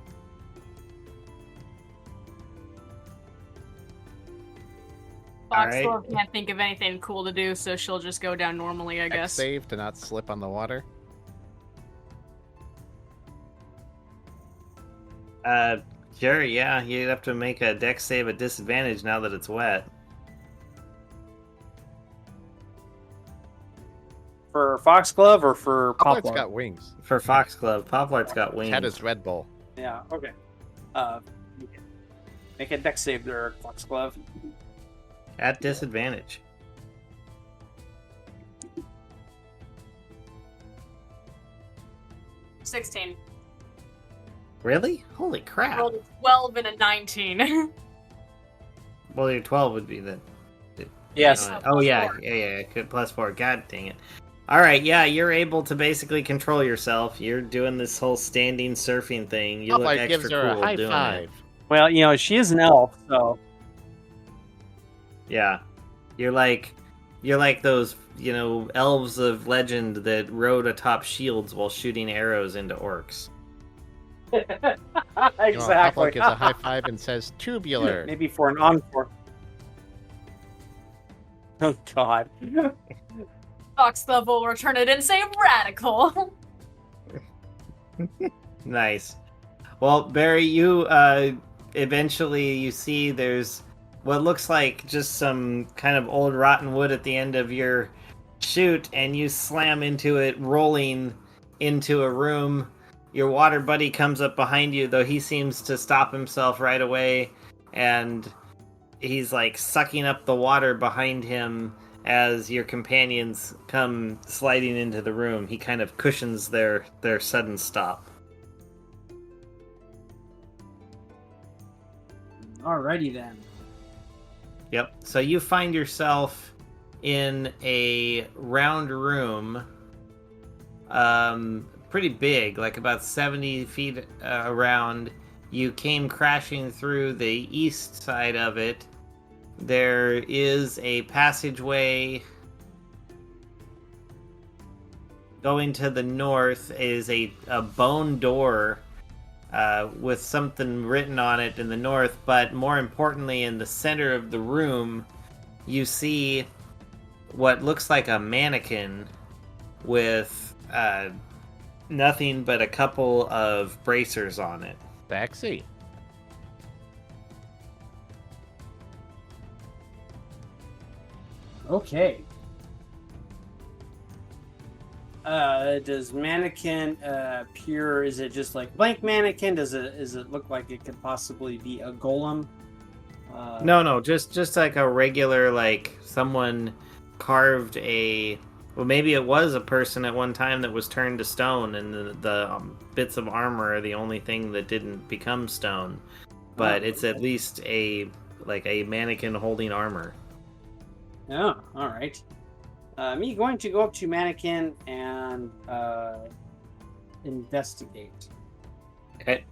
Alright. Foxglove can't think of anything cool to do, so she'll just go down normally, I Dex guess. save to not slip on the water. Sure, yeah, you'd have to make a dex save at disadvantage now that it's wet. For Foxglove or for Uplight's Poplart? got wings. For Foxglove, Poplart's got His wings. head is Red Bull. Yeah, okay. Make a dex save there, Foxglove. At disadvantage. — 16. Really? Holy crap. Rolled a 12 and a 19. Well, your 12 would be the... Yes. Oh, yeah, +4. yeah, good, +4. God dang it. Alright, yeah, you're able to basically control yourself. You're doing this whole standing surfing thing. You look Uplight extra gives her cool a high doing five. it. Well, she is an elf, so Yeah. You're like those, elves of legend that rode atop shields while shooting arrows into orcs. You know, Pablo gives a high five and says, "Tubular." Maybe for an encore. Oh God. Fox Club will return it and say radical. Nice. Well, Barry, you eventually you see there's what looks like just some kind of old rotten wood at the end of your chute, and you slam into it, rolling into a room. Your water buddy comes up behind you, though he seems to stop himself right away, and he's like sucking up the water behind him as your companions come sliding into the room. He kind of cushions their sudden stop. Alrighty then. Yep. So you find yourself in a round room, pretty big, like about 70 feet around. You came crashing through the east side of it. There is a passageway. Going to the north is a bone door with something written on it in the north, but more importantly, in the center of the room, you see what looks like a mannequin with nothing but a couple of bracers on it. Sexy. Okay. Does mannequin appear? Is it just like blank mannequin? Does it look like it could possibly be a golem? No, just like a regular, like someone carved well, maybe it was a person at one time that was turned to stone, and the bits of armor are the only thing that didn't become stone. But it's at least a mannequin holding armor. Oh, all right. Me going to go up to mannequin and investigate. Okay.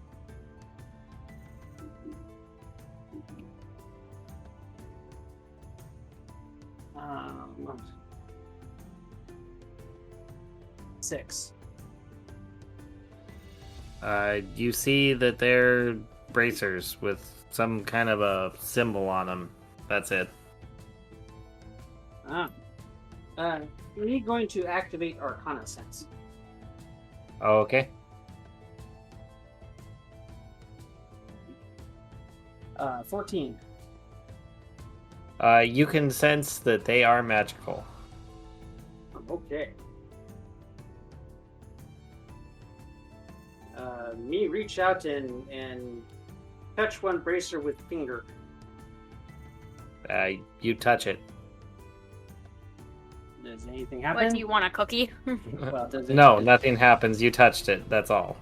Six. You see that they're bracers with some kind of a symbol on them. That's it. Me going to activate Arcana Sense. Okay. 14. You can sense that they are magical. Okay. Me reach out and touch one bracer with finger. You touch it. Does anything What, happen? do you want a cookie? Well, does it, No, nothing happens. You touched it. That's all.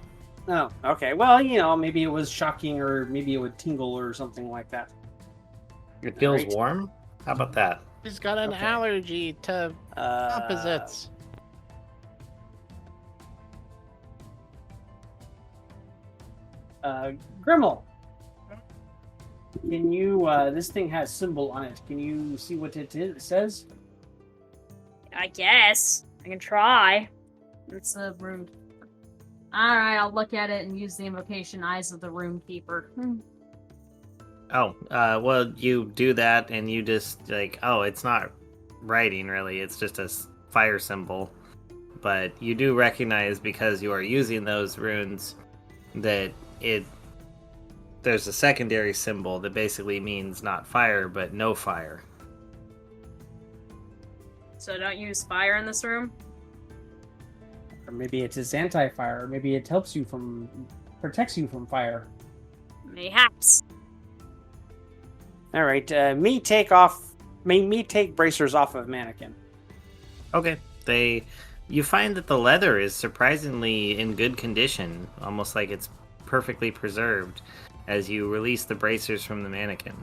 Oh, okay. Well, maybe it was shocking, or maybe it would tingle or something like that. It feels Alright. warm? How about that? He's got an Okay. allergy to opposites. Grimmel. Can you? This thing has symbol on it. Can you see what it says? I guess. I can try. It's a room. Alright, I'll look at it and use the invocation Eyes of the Room Keeper. Oh, well, you do that and you just, it's not writing, really. It's just a fire symbol. But you do recognize, because you are using those runes, that there's a secondary symbol that basically means not fire, but no fire. So don't use fire in this room? Or maybe it is anti-fire. Or maybe it protects you from fire. Mayhaps. All right. Me take bracers off of mannequin. Okay. You find that the leather is surprisingly in good condition, almost like it's perfectly preserved, as you release the bracers from the mannequin.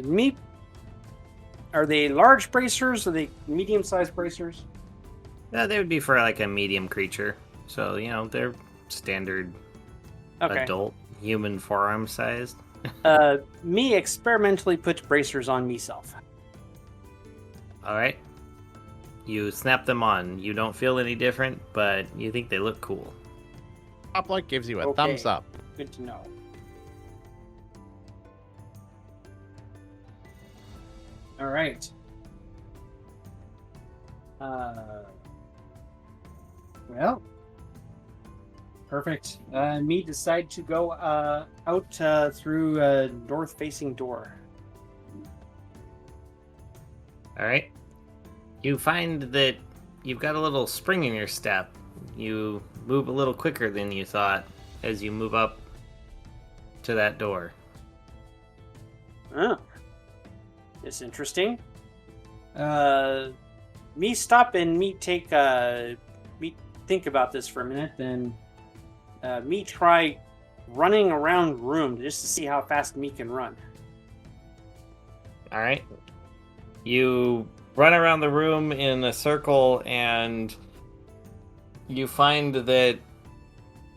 Me. Are they large bracers? Are they medium-sized bracers? Yeah, they would be for like a medium creature. So, they're standard Okay. adult human forearm sized. Me experimentally puts bracers on myself. All right. You snap them on. You don't feel any different, but you think they look cool. Poplar gives you a Okay. thumbs up. Good to know. All right. Well, perfect. Me decide to go out through a north-facing door. All right. You find that you've got a little spring in your step. You move a little quicker than you thought as you move up to that door. Oh, it's interesting. Me stop and me take me think about this for a minute, then me try running around room just to see how fast me can run. All right. You run around the room in a circle and you find that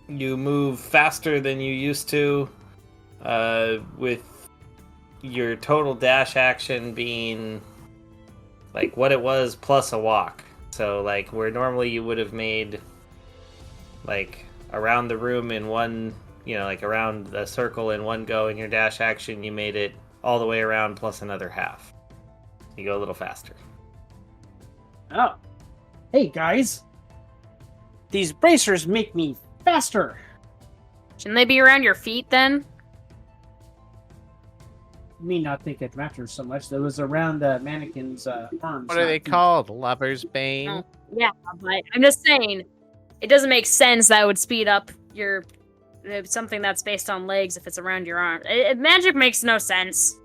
you move faster than you used to, with your total dash action being like what it was plus a walk. So like where normally you would have made like around the room in one, like around the circle in one go in your dash action, you made it all the way around plus another half. You go a little faster. Oh, Hey guys, these bracers make me faster. Shouldn't they be around your feet then? me not think it matters so much. That was around mannequin's arms. What are not they feet. called? Lover's Bane? Oh. Yeah, but I'm just saying, it doesn't make sense that would speed up your something that's based on legs if it's around your arm. Magic makes no sense.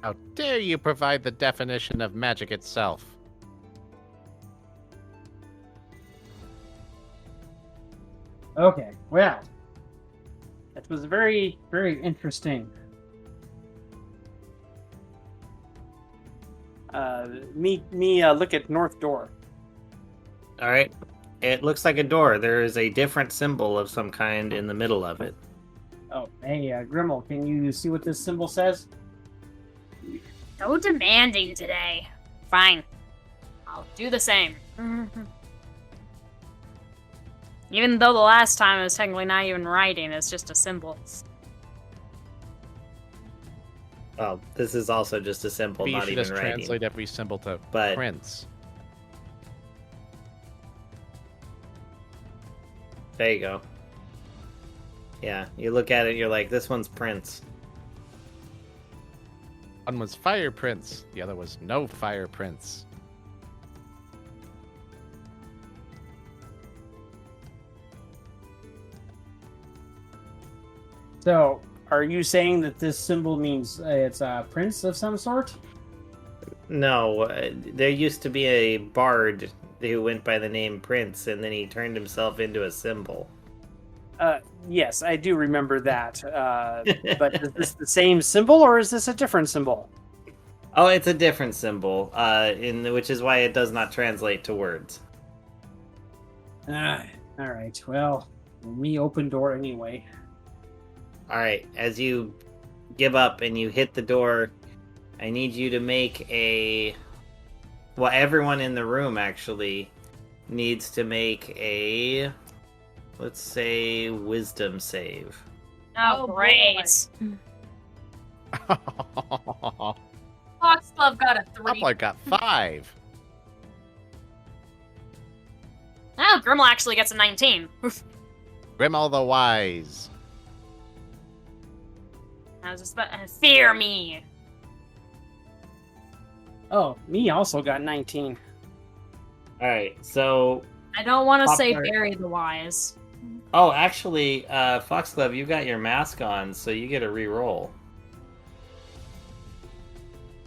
How dare you provide the definition of magic itself? Okay, well, that was very, very interesting. Me look at north door. All right. It looks like a door. There is a different symbol of some kind in the middle of it. Oh, hey, Grimmel, can you see what this symbol says? So demanding today. Fine. I'll do the same. Even though the last time it was technically not even writing, it's just a symbol. Well, this is also just a symbol, Maybe you not should even just writing. translate every symbol to But- prince. There you go. Yeah, you look at it, you're like, this one's Prince. One was Fire Prince, the other was No Fire Prince. So, are you saying that this symbol means it's a prince of some sort? No, there used to be a bard who went by the name Prince, and then he turned himself into a symbol. Yes, I do remember that. But is this the same symbol or is this a different symbol? Oh, it's a different symbol, which is why it does not translate to words. All right. Well, me open door anyway. All right, as you give up and you hit the door, I need you to make a... Well, everyone in the room actually needs to make a... Let's say wisdom save. Oh, Oh, great. Foxglove got a 3. Poplar got 5. Oh, Grimmel actually gets a 19. Grimmel the Wise. I was just fear me. Oh, me also got 19. All right, so... I don't want to say Poplar. bury the wise. Oh, actually, Foxglove, you got your mask on, so you get a re-roll.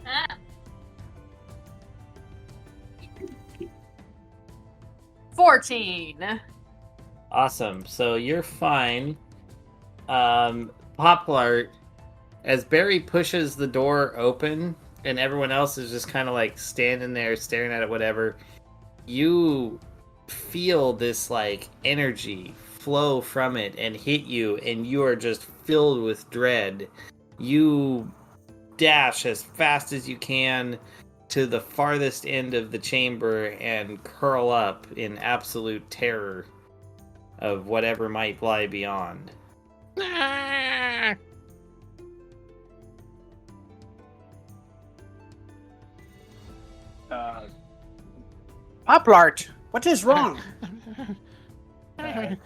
Ah. 14. Awesome. So you're fine. Poplar, as Barry pushes the door open and everyone else is just kind of like standing there staring at it, whatever, you feel this like energy flow from it and hit you, and you are just filled with dread. You dash as fast as you can to the farthest end of the chamber and curl up in absolute terror of whatever might lie beyond. Poplart, what is wrong? They're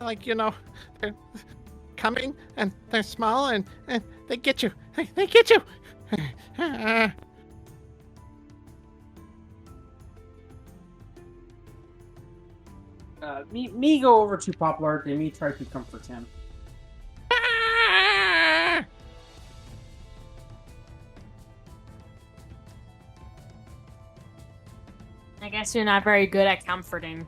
like, they're coming and they're small and they get you. They get you. Me go over to Poplart and me try to comfort him. I guess you're not very good at comforting.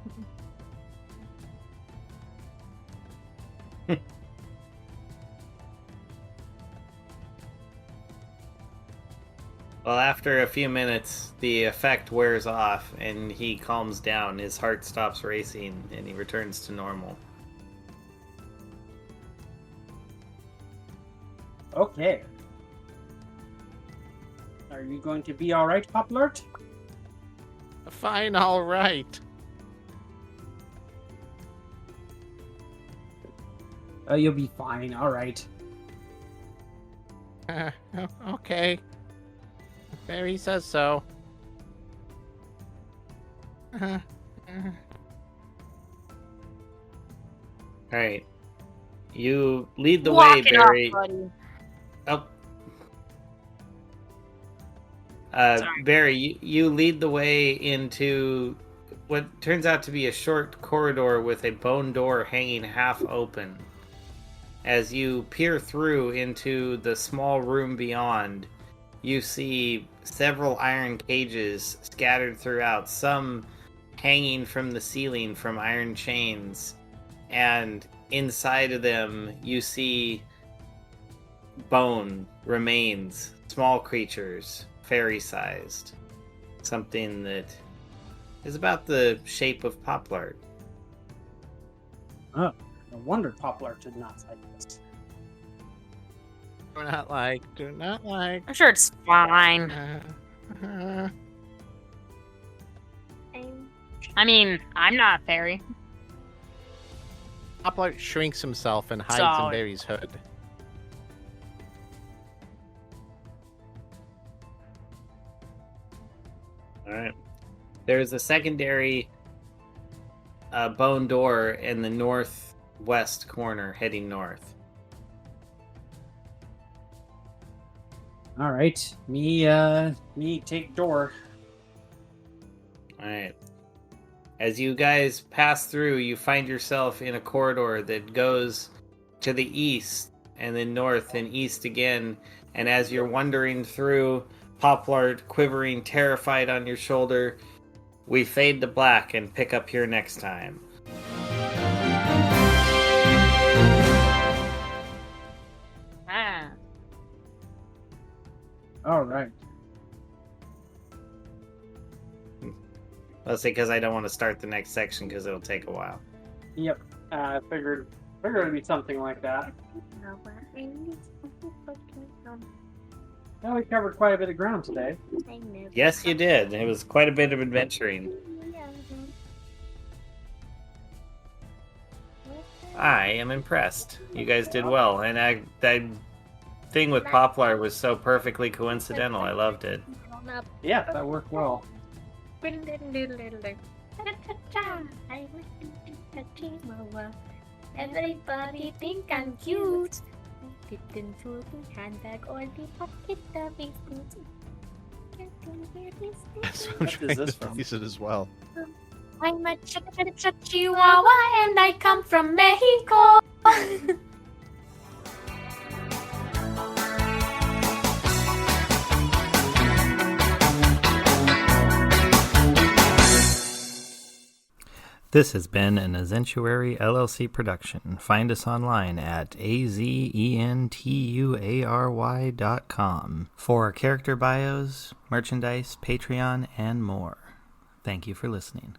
Well, after a few minutes, the effect wears off and he calms down. His heart stops racing and he returns to normal. Okay. Are you going to be alright, Poplart? Fine, all right. You'll be fine, alright. Okay. Barry says so. Alright. You lead the Walk way, it off, Barry. buddy. Oh. Sorry. Barry, you lead the way into what turns out to be a short corridor with a bone door hanging half open. As you peer through into the small room beyond, you see several iron cages scattered throughout, some hanging from the ceiling from iron chains, and inside of them you see bone remains, small creatures, fairy-sized, something that is about the shape of Poplart. Oh, no wonder Poplart did not like this. Do not like. I'm sure it's fine. I mean, I'm not a fairy. Poplart shrinks himself and hides Solid. in Barry's hood. Alright. There's a secondary bone door in the northwest corner heading north. Alright, me take door. Alright. As you guys pass through, you find yourself in a corridor that goes to the east, and then north and east again. And as you're wandering through, Poplart quivering, terrified on your shoulder, we fade to black and pick up here next time. Ah. Alright. Let's say because I don't want to start the next section because it'll take a while. Yep. Figured it'd be something like that. Well, we covered quite a bit of ground today. Yes, you did. It was quite a bit of adventuring. I am impressed. You guys did well, and that thing with Poplar was so perfectly coincidental. I loved it. Yeah, that worked well. Everybody think I'm cute. Didn't food handbag or the pocket the big boots. So I'm What is trying this to from? place it as well. I'm a chihuahua and I come from Mexico. This has been an Azentuary LLC production. Find us online at azentuary.com for character bios, merchandise, Patreon, and more. Thank you for listening.